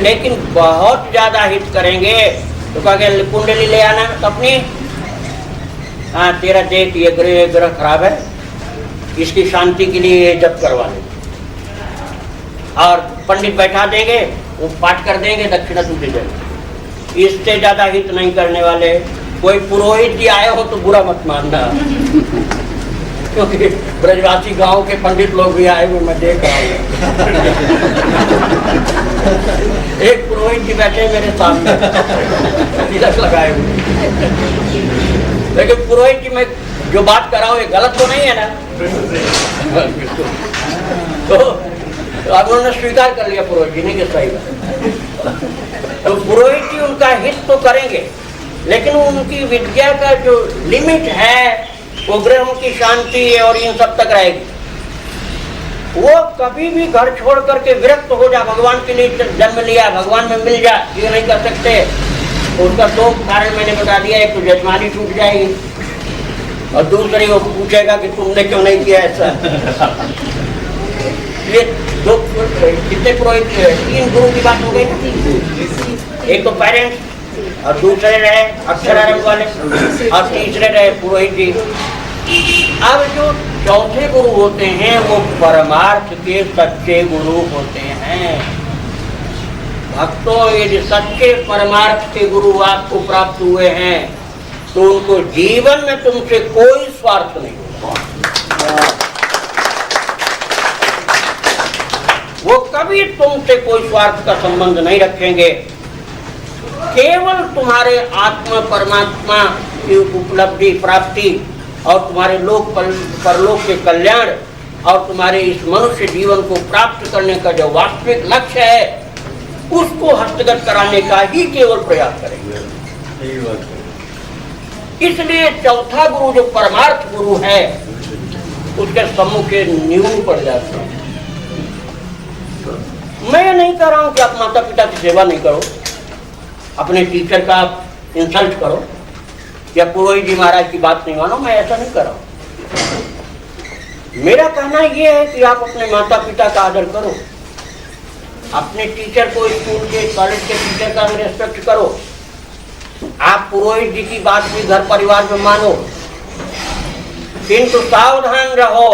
लेकिन बहुत ज्यादा हित करेंगे तो कहेंगे कुंडली ले आना अपनी। हाँ तेरा देख ये ग्रह खराब है, इसकी शांति के लिए ये जप करवा ले, और पंडित बैठा देंगे, वो पाठ कर देंगे, दक्षिणा तुम दे देंगे। इससे ज्यादा हित नहीं करने वाले। कोई पुरोहित जी आए हो तो बुरा मत मानना, क्योंकि ब्रजवासी गांव के पंडित लोग भी आए हुए मैं देख रहा हूँ। एक पुरोहित जी बैठे मेरे सामने तिलक लगाए हुए, लेकिन पुरोहित जी मैं जो बात कर रहा हूँ ये गलत तो नहीं है ना? तो अब उन्होंने स्वीकार कर लिया पुरोहित जी ने कि सही बात। तो पुरोहित जी उनका हित तो करेंगे, लेकिन उनकी विद्या का जो लिमिट है वो ग्रहों की शांति और इन सब तक रहेगी। वो कभी भी घर छोड़ करके विरक्त हो जा, भगवान के लिए जन्म लिया, भगवान में मिल जा, ये नहीं कर सकते। उसका दो कारण मैंने बता दिया, एक तो जजमानी टूट जाएगी और दूसरी वो पूछेगा कि तुमने क्यों नहीं किया ऐसा। ये दो कितने पुरोहित, तीन गुरु की बात हो गई ना। एक तो पेरेंट्स, और दूसरे रहे अक्षरारंभ वाले, और तीसरे रहे पुरोहित जी। अब जो चौथे गुरु होते हैं वो परमार्थ के सच्चे गुरु होते हैं। भक्तों, यदि सच्चे परमार्थ के गुरु आपको प्राप्त हुए हैं तो उनको जीवन में तुमसे कोई स्वार्थ नहीं होगा। वो कभी तुमसे कोई स्वार्थ का संबंध नहीं रखेंगे। केवल तुम्हारे आत्मा परमात्मा की उपलब्धि प्राप्ति और तुम्हारे लोक परलोक के कल्याण और तुम्हारे इस मनुष्य जीवन को प्राप्त करने का जो वास्तविक लक्ष्य है उसको हस्तगत कराने का ही केवल प्रयास करेंगे। इसलिए चौथा गुरु जो परमार्थ गुरु है उसके सम्मुख न्यून पड़ जाते हैं। मैं नहीं कह रहा हूं कि आप माता पिता की सेवा नहीं करो, अपने टीचर का इंसल्ट करो या पुरोहित जी महाराज की बात नहीं मानो, मैं ऐसा नहीं कर रहा हूं। मेरा कहना यह है कि आप अपने माता पिता का आदर करो, अपने टीचर को, स्कूल के कॉलेज के टीचर का रिस्पेक्ट करो, आप पुरोहित जी की बात भी घर परिवार में मानो, किंतु सावधान रहो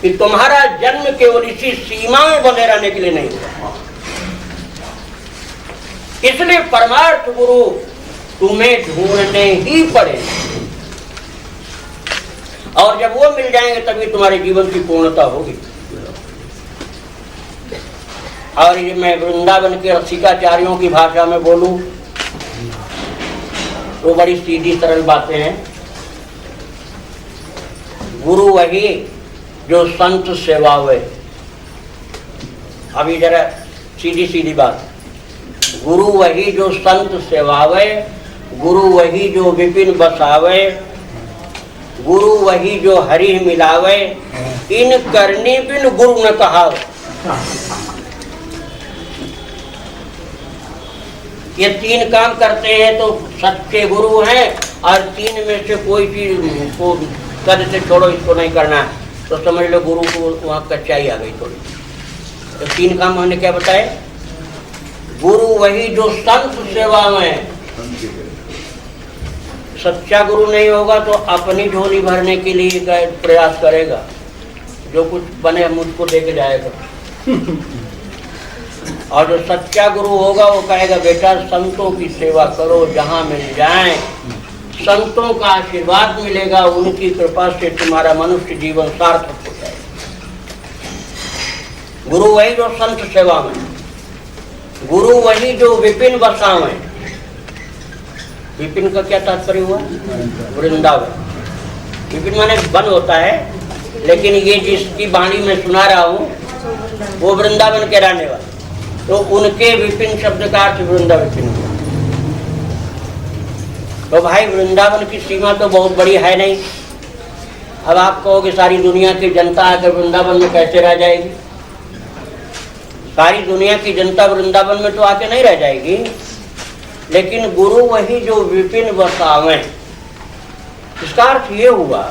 कि तुम्हारा जन्म केवल इसी सीमा में बने रहने के लिए नहीं हुआ। इसलिए परमार्थ गुरु तुम्हें ढूंढने ही पड़े। और जब वो मिल जाएंगे तभी तुम्हारे जीवन की पूर्णता होगी। और ये मैं वृंदावन के रसिकाचार्यों की भाषा में बोलूं तो बड़ी सीधी सरल बातें हैं। गुरु वही जो संत सेवावे। अभी जरा सीधी सीधी बात, गुरु वही जो संत सेवावे, गुरु वही जो विपिन बसावे, गुरु वही जो हरि मिलावे, इन करनी बिन गुरु न कहावे। ये तीन काम करते हैं तो सच्चे गुरु हैं, और तीन में से कोई चीज को कद से छोड़ो, इसको नहीं करना है, तो समझ लो गुरु को वहाँ कच्चाई आ गई थोड़ी। तो तीन काम हमने क्या बताए? गुरु वही जो संत सेवा में, सच्चा गुरु नहीं होगा तो अपनी झोली भरने के लिए प्रयास करेगा, जो कुछ बने मुझको दे के जाएगा। और जो सच्चा गुरु होगा वो कहेगा बेटा संतों की सेवा करो, जहाँ मिल जाए, संतों का आशीर्वाद मिलेगा, उनकी कृपा से तुम्हारा मनुष्य जीवन सार्थक हो जाएगा। गुरु वही जो संत सेवा में, गुरु वही जो विपिन बसावे। विपिन का क्या तात्पर्य हुआ? वृंदावन। विपिन माने वन होता है, लेकिन ये जिसकी वाणी में सुना रहा हूँ वो वृंदावन के रहने वाले, तो उनके विपिन शब्द का अर्थ वृंदा विपिन हुआ। तो भाई वृंदावन की सीमा तो बहुत बड़ी है नहीं। अब आप कहोगे सारी दुनिया की जनता आकर वृंदावन में कैसे रह जाएगी? सारी दुनिया की जनता वृंदावन में तो आके नहीं रह जाएगी, लेकिन गुरु वही जो विपिन बसावे। इसका अर्थ ये हुआ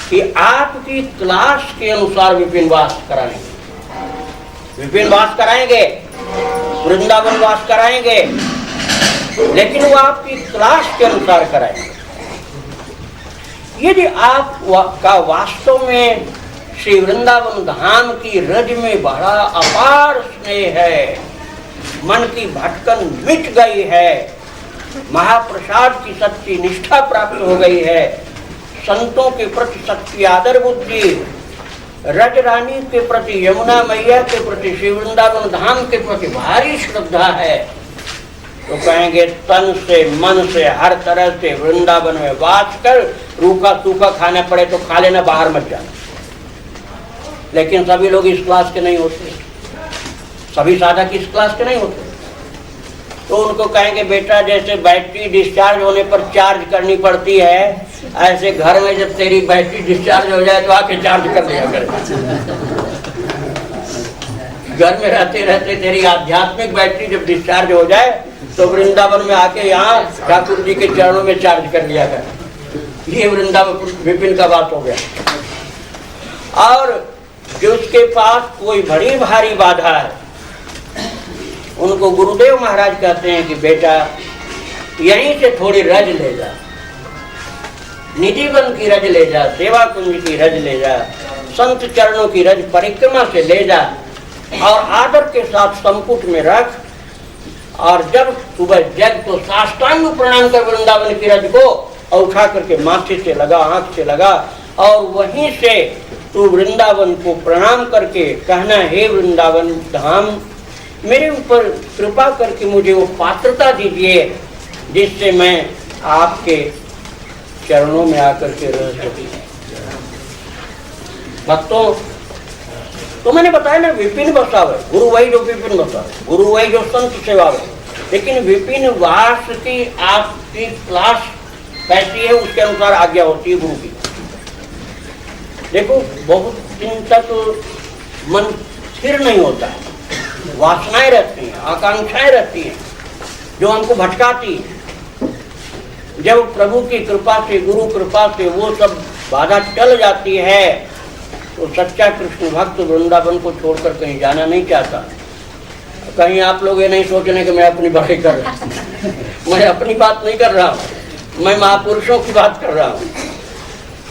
कि आपकी क्लास के अनुसार विपिन वास कराएंगे, विपिन वास कराएंगे, वृंदावन वास कराएंगे, लेकिन वो आपकी क्लास के अनुसार कराएंगे। यदि आप का वास्तव में श्री वृंदावन धाम की रज में बड़ा अपार स्नेह है, मन की भटकन मिट गई है, महाप्रसाद की सच्ची निष्ठा प्राप्त हो गई है, संतों के प्रति सच्ची आदर बुद्धि, रज रानी के प्रति, यमुना मैया के प्रति, श्री वृंदावन धाम के प्रति भारी श्रद्धा है, तो कहेंगे तन से मन से हर तरह से वृंदावन में वास कर, रूखा सूखा खाना पड़े तो खा लेना, बाहर मत जाना। लेकिन सभी लोग इस क्लास के नहीं होते, सभी साधक इस क्लास के नहीं होते। तो उनको कहेंगे बेटा जैसे बैटरी डिस्चार्ज होने पर चार्ज करनी पड़ती है, ऐसे घर में जब तेरी बैटरी डिस्चार्ज हो जाए तो आके चार्ज कर दिया कर। घर में रहते रहते तेरी आध्यात्मिक बैटरी जब डिस्चार्ज हो जाए तो वृंदावन में आके यहाँ ठाकुर जी के चरणों में चार्ज कर लिया कर। ये वृंदावन विपिन का बात हो गया। और जो उसके पास कोई बड़ी भारी बाधा है, उनको गुरुदेव महाराज कहते हैं कि बेटा यहीं से थोड़ी रज ले जा, निधिवन की रज ले जा, सेवा कुंज की रज ले जा, संत चरणों की रज परिक्रमा से ले जा, और आदर के साथ संपुट में रख, और जब सुबह जग तो साष्टांग प्रणाम कर वृंदावन की रज को, और उठा करके माथे से लगा, आंख से लगा, और वहीं से तू वृंदावन को प्रणाम करके कहना, हे वृंदावन धाम मेरे ऊपर कृपा करके मुझे वो पात्रता दीजिए जिससे मैं आपके चरणों में आकर के रह सकूं। भक्तों, तो मैंने बताया ना विपिन बसावे, गुरु वही जो विपिन बसावे, गुरु वही जो संत सेवावे। लेकिन विपिन वास की आपकी क्लास कैसी है उसके अनुसार आज्ञा होती है गुरु की। देखो बहुत दिन तक मन स्थिर नहीं होता है, वासनाएं रहती हैं, आकांक्षाएं रहती हैं जो हमको भटकाती हैं। जब प्रभु की कृपा से, गुरु कृपा से वो सब बाधा टल जाती है तो सच्चा कृष्ण भक्त वृंदावन को छोड़कर कहीं जाना नहीं चाहता। कहीं आप लोग ये नहीं सोचने कि मैं अपनी बात कर रहा हूँ, मैं अपनी बात नहीं कर रहा हूँ, मैं महापुरुषों की बात कर रहा हूँ।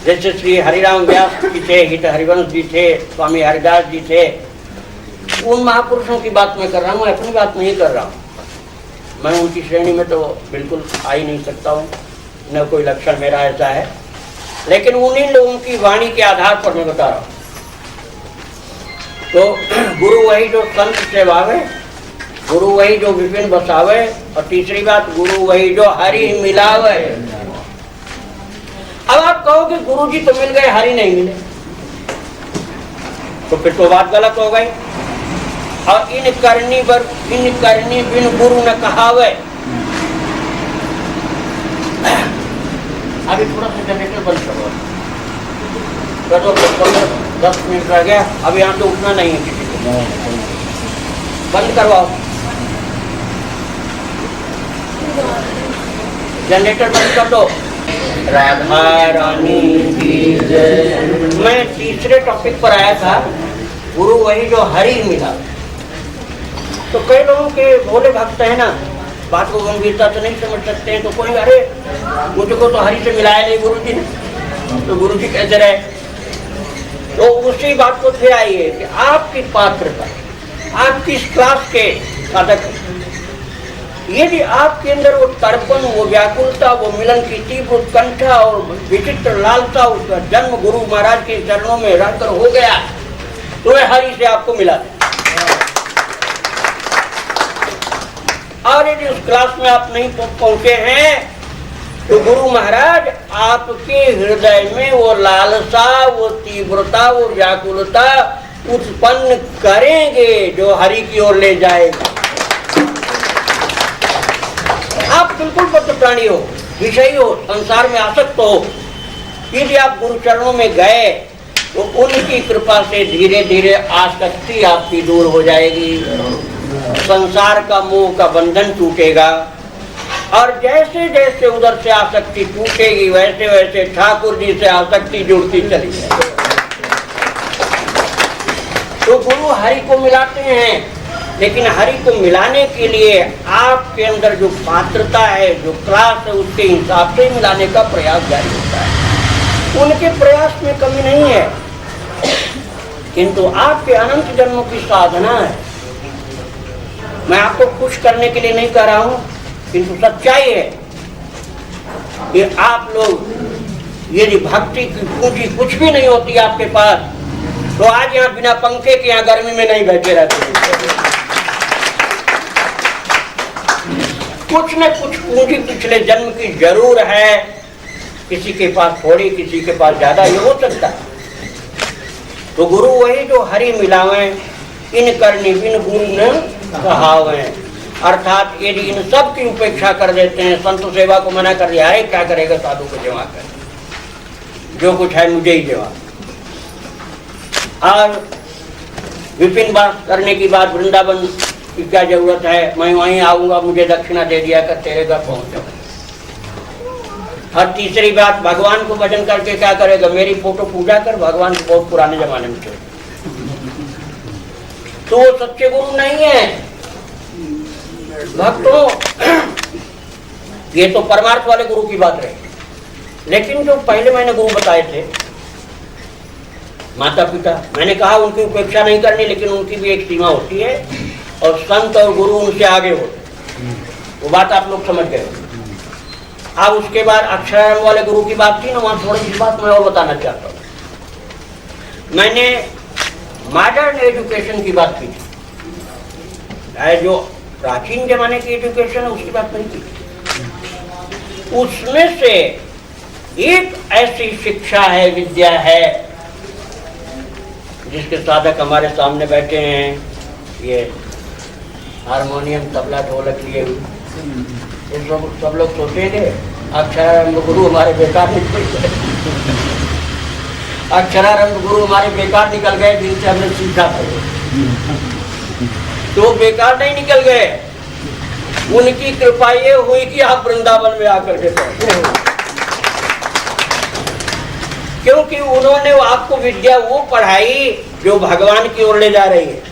जैसे श्री हरिराम व्यास जी थे, हित हरिवंश जी थे, स्वामी हरिदास जी थे, उन महापुरुषों की बात मैं कर रहा हूँ, अपनी बात नहीं कर रहा हूँ। मैं उनकी श्रेणी में तो बिल्कुल आ ही नहीं सकता हूँ, न कोई लक्षण मेरा ऐसा है। लेकिन उन्हीं लोगों की वाणी के आधार पर मैं बता रहा हूं। तो गुरु वही जो संत सेवावे, गुरु वही जो विपिन बसावे, और तीसरी बात गुरु वही जो हरि मिलावे। अब आप कहोगे गुरु जी तो मिल गए, हरि नहीं मिले, तो फिर तो बात गलत हो गई। और इन करनी बिन गुरु न कहावे। अभी थोड़ा सा जनरेटर बंद करो, तो 10 मिनट रह गया। अब यहाँ तो उठना नहीं है किसी को, बंद करवाओ जनरेटर, बंद कर दो। राधा रानी की जय। मैं तीसरे टॉपिक पर आया था, गुरु वही जो हरि मिला। तो कई लोगों के भोले भक्त है ना, बात को गंभीरता से नहीं समझ सकते हैं। तो कोई अरे मुझको तो हरि से मिलाया नहीं गुरु जी ने, तो गुरु जी कैसे रहे। तो उसी बात को फिर आइए कि आपकी पात्रता, आप किस क्लास के साधक, यदि आपके अंदर वो तर्पण, वो व्याकुलता, वो मिलन की तीव्र उत्कंठा और विचित्र लालसा उसका जन्म गुरु महाराज के चरणों में रहकर हो गया, तो वह हरि से आपको मिला। और यदि उस क्लास में आप नहीं पहुंचे हैं, तो गुरु महाराज आपके हृदय में वो लालसा, वो तीव्रता, वो व्याकुलता उत्पन्न करेंगे जो हरि की ओर ले जाएगा। आप बिल्कुल बद्ध प्राणी हो, विषयी हो, संसार में आसक्त हो, यदि आप गुरु चरणों में गए तो उनकी कृपा से धीरे धीरे आसक्ति आपकी दूर हो जाएगी, संसार का मोह का बंधन टूटेगा। और जैसे जैसे उधर से आसक्ति टूटेगी, वैसे वैसे ठाकुर जी से आसक्ति जुड़ती चली जाएगी। तो गुरु हरि को मिलाते हैं, लेकिन हरि को मिलाने के लिए आपके अंदर जो पात्रता है, जो क्लास है, उसके हिसाब से मिलाने का प्रयास जारी होता है। उनके प्रयास में कमी नहीं है, किंतु आपके अनंत जन्मों की साधना है। मैं आपको खुश करने के लिए नहीं कह रहा हूं, किंतु सच्चाई है कि आप लोग यदि भक्ति की पूंजी कुछ भी नहीं होती आपके पास, तो आज यहाँ बिना पंखे के यहाँ गर्मी में नहीं बैठे रहते। कुछ न कुछ पूंजी पिछले जन्म की जरूर है, किसी के पास थोड़ी, किसी के पास ज्यादा, ये हो सकता है। तो गुरु वही जो हरि मिलावे, इन करनी बिन गुरु न कहावे। अर्थात यदि इन सब की उपेक्षा कर देते हैं, संत सेवा को मना कर दिया, अरे क्या करेगा साधु को जमा कर, जो कुछ है मुझे ही जमा। और विपिन बात करने की बात, वृंदावन की क्या जरूरत है, मैं वहीं आऊंगा, मुझे दक्षिणा दे दिया कर, तेरे घर पहुंच जाऊंगा। और तीसरी बात, भगवान को भजन करके क्या करेगा, मेरी फोटो पूजा कर, भगवान को बहुत पुराने जमाने में थे। तो वो सच्चे गुरु नहीं है भक्तों। ये तो परमार्थ वाले गुरु की बात रही, लेकिन जो पहले मैंने गुरु बताए थे, माता पिता, मैंने कहा उनकी उपेक्षा नहीं करनी, लेकिन उनकी भी एक सीमा होती है, और संत और गुरु उनसे आगे होते, वो बात आप लोग समझ गए। अब उसके बाद अक्षरारंभ वाले गुरु की बात थी ना, वहां थोड़ी सी बात मैं और बताना चाहता हूँ। मैंने मॉडर्न एजुकेशन की बात की थी, जो प्राचीन जमाने की एजुकेशन है उसकी बात नहीं की। उसमें से एक ऐसी शिक्षा है, विद्या है, जिसके साधक हमारे सामने बैठे हैं, ये हारमोनियम, तबला, ढोलक लिए हुए। सब लोग सोचेंगे अक्षरारंभ गुरु हमारे बेकार निकल गए, अक्षरारंभ गुरु हमारे बेकार निकल गए, जिनसे हमने सीखा था। तो बेकार नहीं निकल गए, उनकी कृपा ये हुई कि आप वृंदावन में आकर के पहुंचे, क्योंकि उन्होंने आपको विद्या वो पढ़ाई जो भगवान की ओर ले जा रही है।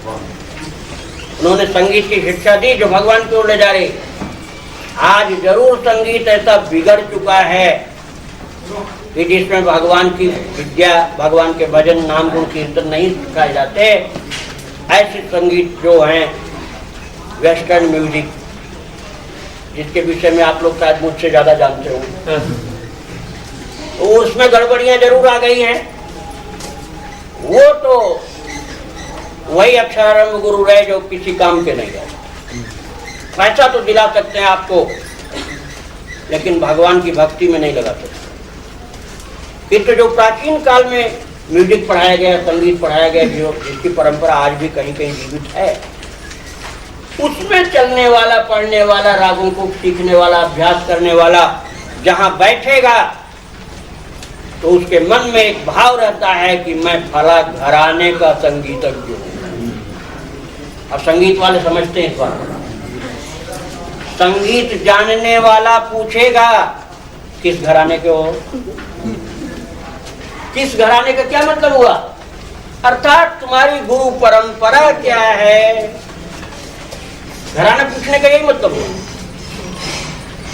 उन्होंने संगीत की शिक्षा दी जो भगवान की ओर ले जा रही है। आज जरूर संगीत ऐसा बिगड़ चुका है कि जिसमें भगवान की विद्या, भगवान के भजन, नाम गुण कीर्तन नहीं सिखाए जाते। ऐसे संगीत जो हैं वेस्टर्न म्यूजिक, जिसके विषय में आप लोग शायद मुझसे ज्यादा जानते हो, तो उसमें गड़बड़ियां जरूर आ गई हैं। वो तो वही अक्षरारंभ गुरु रहे जो किसी काम के नहीं रहे। पैसा तो दिला सकते हैं आपको, लेकिन भगवान की भक्ति में नहीं लगा सकते। तो जो प्राचीन काल में म्यूजिक पढ़ाया गया, संगीत पढ़ाया गया, जो जिसकी परंपरा आज भी कहीं कहीं जीवित है, उसमें चलने वाला, पढ़ने वाला, रागों को सीखने वाला, अभ्यास करने वाला जहां बैठेगा तो उसके मन में एक भाव रहता है कि मैं फला घराने का संगीतज्ञ हूं। अब संगीत वाले समझते हैं इस बात। संगीत जानने वाला पूछेगा किस घराने के हो, किस घराने का क्या मतलब हुआ, अर्थात तुम्हारी गुरु परंपरा क्या है। घराना पूछने का यही मतलब हुआ।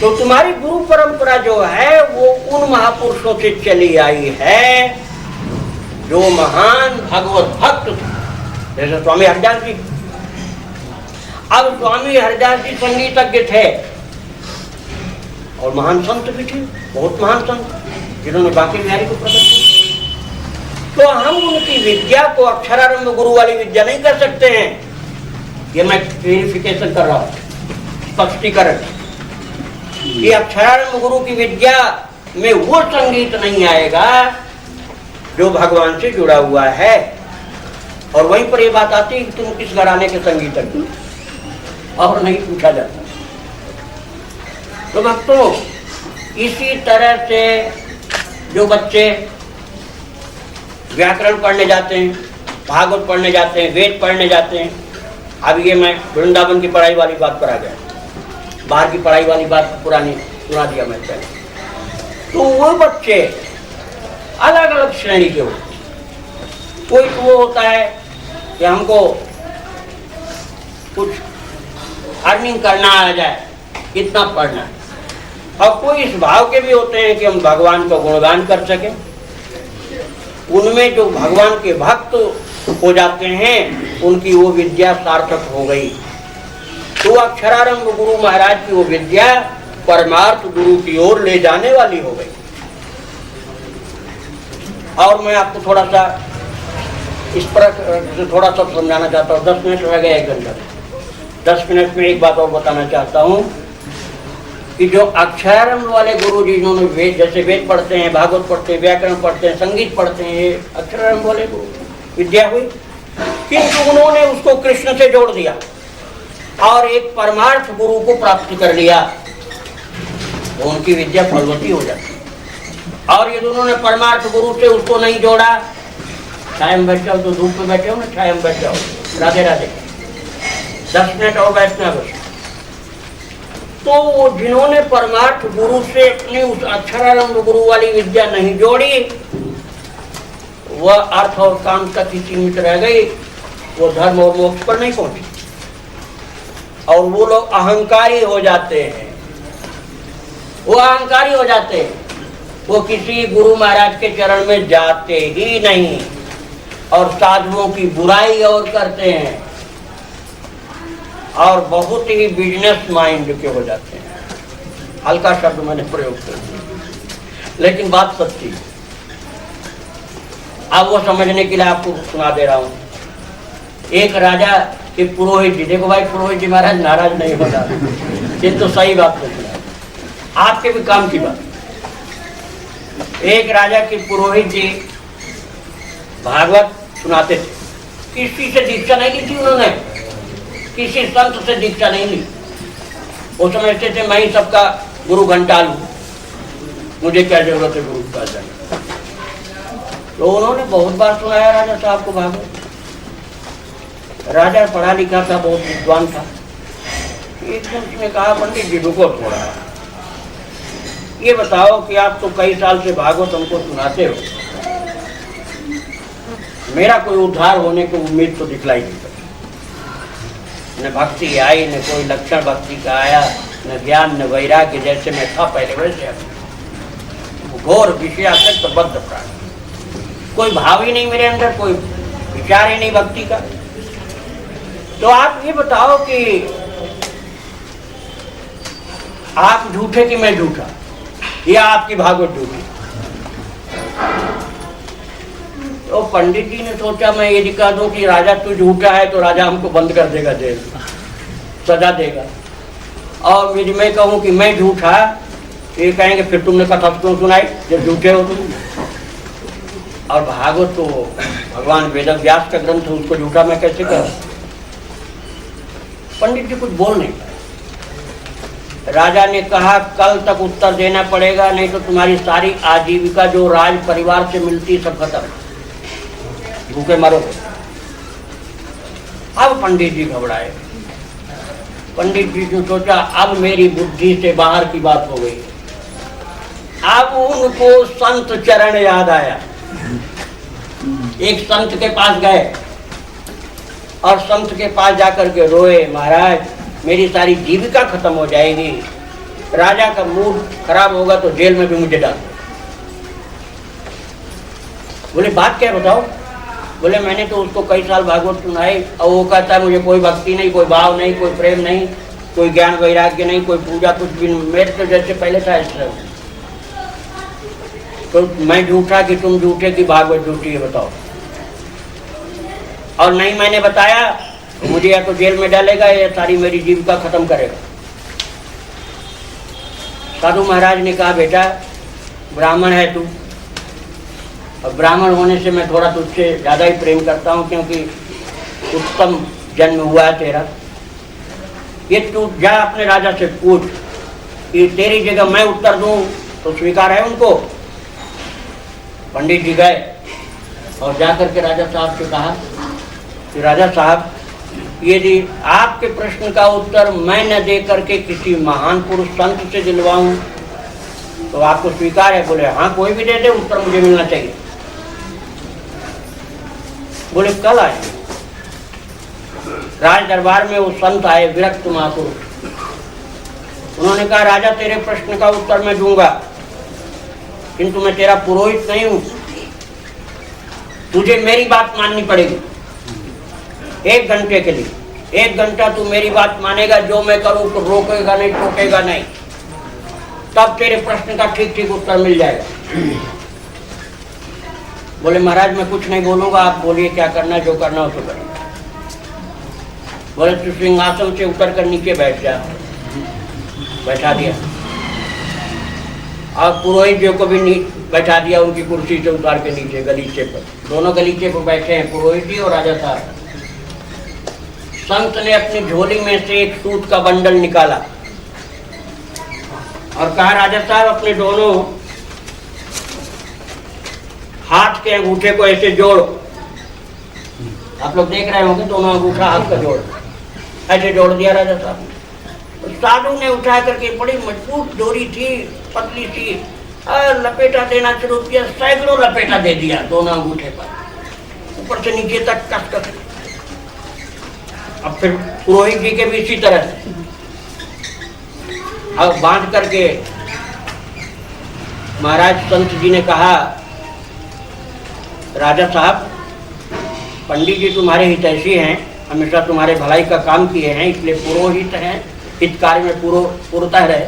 तो तुम्हारी गुरु परंपरा जो है वो उन महापुरुषों से चली आई है जो महान भगवत भक्त थे, जैसे स्वामी हरिदास जी। अब स्वामी हरिदास जी संगीतज्ञ थे और महान संत भी थे, बहुत महान संत जिन्होंने बाकी बिहारी को प्रकट किया। तो हम उनकी विद्या को अक्षरारंभ गुरु वाली विद्या नहीं कर सकते हैं। ये मैं क्लियरिफिकेशन कर रहा हूं, स्पष्टीकरण। ये अक्षरारंभ गुरु की विद्या में वो संगीत नहीं आएगा जो भगवान से जुड़ा हुआ है। और वहीं पर ये बात आती है कि तुम किस घराने के संगीतज्ञ, और नहीं पूछा जाता। तो भक्तों, इसी तरह से जो बच्चे व्याकरण पढ़ने जाते हैं, भागवत पढ़ने जाते हैं, वेद पढ़ने जाते हैं, अब ये मैं वृंदावन की पढ़ाई वाली बात पर आ गया, बाहर की पढ़ाई वाली बात पुरानी सुना दिया मैं पहले। तो वो बच्चे अलग अलग श्रेणी के होते। कोई तो वो होता है कि हमको कुछ अर्निंग करना आ जाए, इतना पढ़ना है। और कोई इस भाव के भी होते हैं कि हम भगवान का गुणगान कर सकें। उनमें जो भगवान के भक्त हो जाते हैं उनकी वो विद्या सार्थक हो गई। तो अक्षरारंभ गुरु महाराज की वो विद्या परमार्थ गुरु की ओर ले जाने वाली हो गई। और मैं आपको थोड़ा सा इस पर थोड़ा सा समझाना चाहता हूँ। 10 मिनट रह गए, 1 घंटा। 10 मिनट में एक बात और बताना चाहता हूँ कि जो अक्षरारंभ वाले गुरु जी, जिन्होंने वेद, जैसे वेद पढ़ते हैं, भागवत पढ़ते हैं, व्याकरण पढ़ते हैं, संगीत पढ़ते हैं, ये अक्षरारंभ वाले विद्या हुई। किंतु उन्होंने उसको कृष्ण से जोड़ दिया और एक परमार्थ गुरु को प्राप्त कर लिया, तो उनकी विद्या फलवती हो जाती। और ये दोनों ने परमार्थ गुरु से उसको नहीं जोड़ा, छाया में बैठ जाओ, तो धूप में बैठे हो ना, छाया में बैठ जाओ, राधे राधे, 10 मिनट और बैठना बस। तो वो जिन्होंने परमार्थ गुरु से अपनी उस अक्षरारंभ गुरु वाली विद्या नहीं जोड़ी, वह अर्थ और काम तक ही सीमित रह गई, वो धर्म और मोक्ष पर नहीं पहुंची। और वो लोग अहंकारी हो जाते हैं, वो अहंकारी हो जाते हैं, वो किसी गुरु महाराज के चरण में जाते ही नहीं और साधुओं की बुराई और करते हैं और बहुत ही बिजनेस माइंड के हो जाते हैं। हल्का शब्द मैंने प्रयोग कर दिया, लेकिन बात सच्ची है। अब वो समझने के लिए आपको सुना दे रहा हूं। एक राजा के पुरोहित जी, देखो भाई पुरोहित जी महाराज नाराज नहीं होना, ये तो सही बात है, आपके भी काम की बात। एक राजा के पुरोहित जी भागवत सुनाते थे। किसी से दीक्षा नहीं ली थी उन्होंने, किसी संत से दीक्षा नहीं ली। वो समझते थे मैं ही सबका गुरु घंटा लूं, मुझे क्या जरूरत है गुरु का जाने। तो उन्होंने बहुत बार सुनाया राजा साहब को भागवत। राजा पढ़ा लिखा था, बहुत विद्वान था। एक दिन उसने कहा, पंडित जी रुको थोड़ा, ये बताओ कि आप तो कई साल से भागवत हमको सुनाते हो, मेरा कोई उद्धार होने की उम्मीद तो दिखलाई नहीं पड़ी। न भक्ति आई, न कोई लक्षण भक्ति का आया, न ज्ञान, न वैराग्य, जैसे मैं था पहले वैसे घोर विषयासक्त बद्ध प्राणी, कोई भाव ही नहीं मेरे अंदर, कोई विचार ही नहीं भक्ति का। तो आप ये बताओ कि आप झूठे कि मैं झूठा, या आपकी भागवत झूठी? तो पंडित जी ने सोचा मैं ये दिखा दूं कि राजा तू झूठा है तो राजा हमको बंद कर देगा, जेल सजा देगा। और यदि मैं कहूँ कि मैं झूठा, ये कहेंगे फिर तुमने कथा क्यों सुनाई जब झूठे हो तुम। और भागवत तो भगवान वेद व्यास का ग्रंथ, उसको झूठा मैं कैसे करूं। पंडित जी कुछ बोल नहीं पाए। राजा ने कहा कल तक उत्तर देना पड़ेगा, नहीं तो तुम्हारी सारी आजीविका जो राज परिवार से मिलती सब खत्म, भूखे मरोगे। अब पंडित जी घबराए। पंडित जी ने सोचा अब मेरी बुद्धि से बाहर की बात हो गई। अब उनको संत चरण याद आया। एक संत के पास गए और संत के पास जाकर के रोए, महाराज मेरी सारी जीविका खत्म हो जाएगी, राजा का मूड खराब होगा तो जेल में भी मुझे डाल दो। बोले बात क्या बताओ। बोले मैंने तो उसको कई साल भागवत सुनाई और वो कहता है मुझे कोई भक्ति नहीं, कोई भाव नहीं, कोई प्रेम नहीं, कोई ज्ञान वैराग्य नहीं, कोई पूजा कुछ भी नहीं। मेरे तो जैसे पहले था ऐसे। तो मैं झूठा कि तुम झूठे की भागवत झूठी है बताओ। और नहीं मैंने बताया तो मुझे या तो जेल में डालेगा या सारी मेरी जीविका खत्म करेगा। साधु महाराज ने कहा बेटा ब्राह्मण है तू, और ब्राह्मण होने से मैं थोड़ा तुझसे ज्यादा ही प्रेम करता हूँ क्योंकि उत्तम जन्म हुआ है तेरा। ये तू जा अपने राजा से पूछ कि तेरी जगह मैं उत्तर दूं तो स्वीकार है उनको। पंडित जी गए और जाकर के राजा साहब से कहा कि राजा साहब यदि आपके प्रश्न का उत्तर मैं न दे करके किसी महान पुरुष संत से दिलवाऊं तो आपको स्वीकार है। बोले हाँ कोई भी दे दे, उत्तर मुझे मिलना चाहिए। बोले कल आए। राज दरबार में वो संत आए, विरक्त महापुरुष। उन्होंने कहा राजा तेरे प्रश्न का उत्तर मैं दूंगा, किंतु मैं तेरा पुरोहित नहीं हूं, तुझे मेरी बात माननी पड़ेगी 1 घंटे के लिए। 1 घंटा तू मेरी बात मानेगा, जो मैं करूं तो रोकेगा नहीं, टोकेगा नहीं, तब तेरे प्रश्न का ठीक ठीक उत्तर मिल जाएगा। बोले महाराज मैं कुछ नहीं बोलूंगा, आप बोलिए क्या करना है, जो करना हो तो करें। बोले तू सिंहासन से उतर कर नीचे बैठ जा। बैठा दिया और पुरोहित जी को भी बैठा दिया, उनकी कुर्सी से उतार के नीचे गलीचे पर। दोनों गलीचे पर बैठे हैं पुरोहित जी और राजा साहब। संत ने अपनी झोली में से एक सूत का बंडल निकाला और कहा राजा साहब अपने दोनों हाथ के अंगूठे को ऐसे जोड़ो। आप लोग देख रहे होंगे दोनों अंगूठा हाथ का जोड़, ऐसे जोड़ दिया राजा साहब। तो साधु ने उठा करके, बड़ी मजबूत डोरी थी, पतली सी, लपेटा देना शुरू किया। सैकड़ों लपेटा दे दिया दोनों अंगूठे पर, ऊपर से नीचे तक कस कस। अब फिर पुरोहित जी के भी इसी तरह से अब बांध करके महाराज संत जी ने कहा राजा साहब पंडित जी तुम्हारे हितैषी हैं, हमेशा तुम्हारे भलाई का काम किए हैं, इसलिए पुरोहित हैं, हित कार्य में पूर्णतः रहे।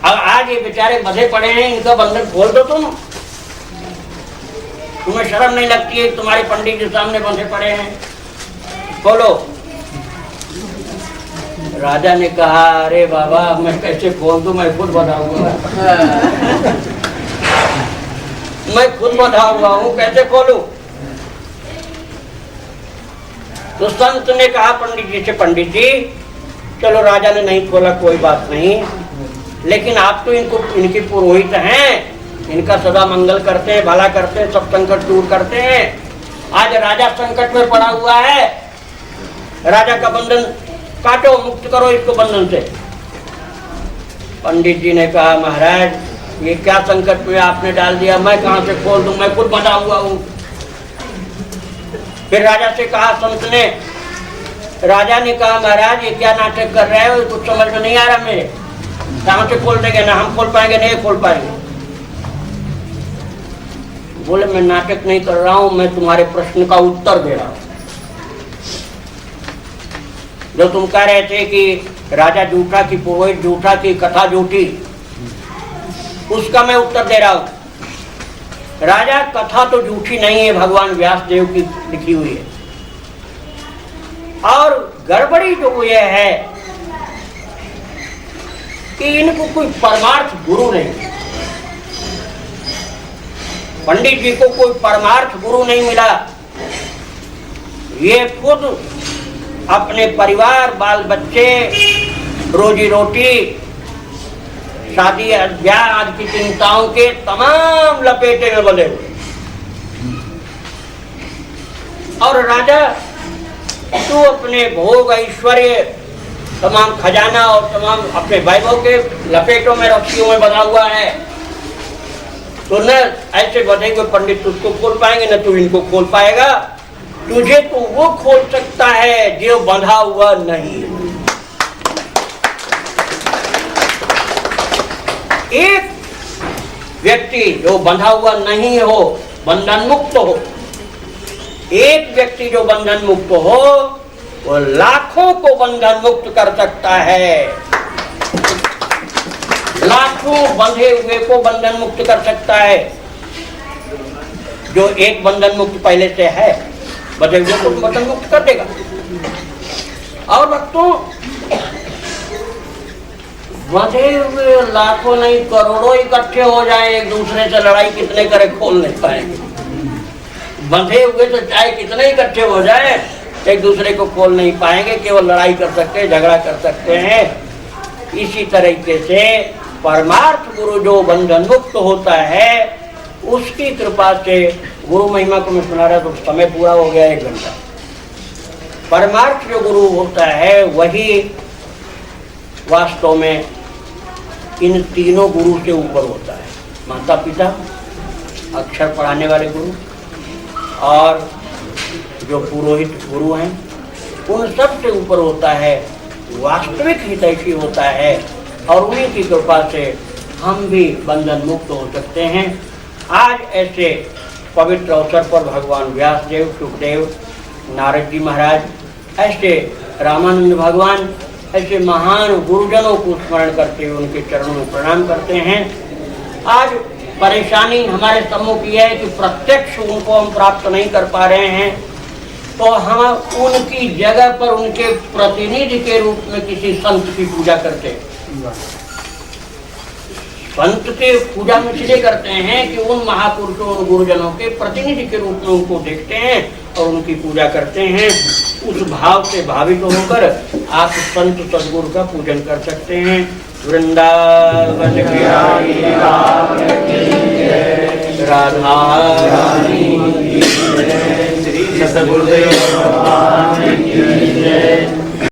अब आज ये बेचारे बंधे पड़े हैं, इनका बंधन खोल दो तुम। तुम्हें शर्म नहीं लगती है? तुम्हारे पंडित जी सामने बंधे पड़े हैं, खोलो। राजा ने कहा अरे बाबा मैं कैसे खोल दूं, मैं खुद बंधा हुआ मैं खुद बंधा हुआ हूं, कैसे खोलूं? तो संत ने कहा पंडित जी से, पंडित जी चलो राजा ने नहीं खोला कोई बात नहीं, लेकिन आप तो इनके पुरोहित हैं, इनका सदा मंगल करते हैं, भला करते हैं, सब संकट दूर करते हैं। आज राजा संकट में पड़ा हुआ है, राजा का बंधन काटो, मुक्त करो इसको बंधन से। पंडित जी ने कहा महाराज ये क्या संकट में आपने डाल दिया, मैं कहां से खोल दूं, मैं खुद बंधा हुआ हूं। फिर राजा से कहा संत ने, राजा ने कहा महाराज ये क्या नाटक कर रहे हो, कुछ समझ में नहीं आ रहा मेरे, कहां से खोल देंगे, ना हम खोल पाएंगे नहीं खोल पाएंगे। बोले मैं नाटक नहीं कर रहा हूं, मैं तुम्हारे प्रश्न का उत्तर दे रहा हूं। जो तुम कह रहे थे कि राजा झूठा की पुरोहित झूठा की कथा झूठी, उसका मैं उत्तर दे रहा हूं। राजा, कथा तो झूठी नहीं है, भगवान व्यासदेव की लिखी हुई है। और गड़बड़ी जो ये है कि इनको कोई परमार्थ गुरु नहीं, पंडित जी को कोई परमार्थ गुरु नहीं मिला। ये खुद अपने परिवार, बाल बच्चे, रोजी रोटी, शादी ब्याह आदि की चिंताओं के तमाम लपेटे में बंधे हुए। और राजा, तू अपने भोग ऐश्वर्य, तमाम खजाना और तमाम अपने वैभव के लपेटों में, रस्सियों में बंधा हुआ है। तो न ऐसे बंधे हुए पंडित तुझको खोल पाएंगे, न तू इनको खोल पाएगा। तुझे तो वो खोल सकता है जो बंधा हुआ नहीं। एक व्यक्ति जो बंधा हुआ नहीं हो, बंधन मुक्त हो, एक व्यक्ति जो बंधन मुक्त हो, वो लाखों को बंधन मुक्त कर सकता है। लाखों बंधे हुए को बंधन मुक्त कर सकता है। जो एक बंधन मुक्त पहले से है, बंधे हुए को बंधन मुक्त कर देगा। और भक्तों, बंधे हुए लाखों नहीं करोड़ों इकट्ठे हो जाए, एक दूसरे से लड़ाई कितने करे खोल नहीं पाएंगे। बंधे हुए तो चाहे कितने इकट्ठे हो जाए, एक दूसरे को खोल नहीं पाएंगे, केवल लड़ाई कर सकते हैं, झगड़ा कर सकते हैं। इसी तरीके से परमार्थ गुरु जो बंधन मुक्त होता है, उसकी कृपा से, गुरु महिमा को मैं सुना रहा तो समय पूरा हो गया 1 घंटा। परमार्थ जो गुरु होता है वही वास्तव में इन तीनों गुरु से ऊपर होता है। माता पिता, अक्षर पढ़ाने वाले गुरु, और जो पुरोहित गुरु हैं, उन सब से ऊपर होता है वास्तविक हितैषी होता है। और उन्हीं की कृपा से हम भी बंधन मुक्त हो सकते हैं। आज ऐसे पवित्र अवसर पर भगवान व्यासदेव, सुखदेव, नारद जी महाराज, ऐसे रामानंद भगवान, ऐसे महान गुरुजनों को स्मरण करते हुए उनके चरणों में प्रणाम करते हैं। आज परेशानी हमारे सम्मुख ये है कि प्रत्यक्ष उनको हम प्राप्त नहीं कर पा रहे हैं, तो हम उनकी जगह पर उनके प्रतिनिधि के रूप में किसी संत की पूजा करते हैं। संत के पूजा में इसलिए करते हैं कि उन महापुरुषों, उन गुरुजनों के प्रतिनिधि के रूप में उनको देखते हैं और उनकी पूजा करते हैं। उस भाव से भावित होकर आप संत सद्गुरु का पूजन कर सकते हैं। वृंदावन बिहारी लाल की जय, राधा रानी की जय, श्री सद्गुरुदेव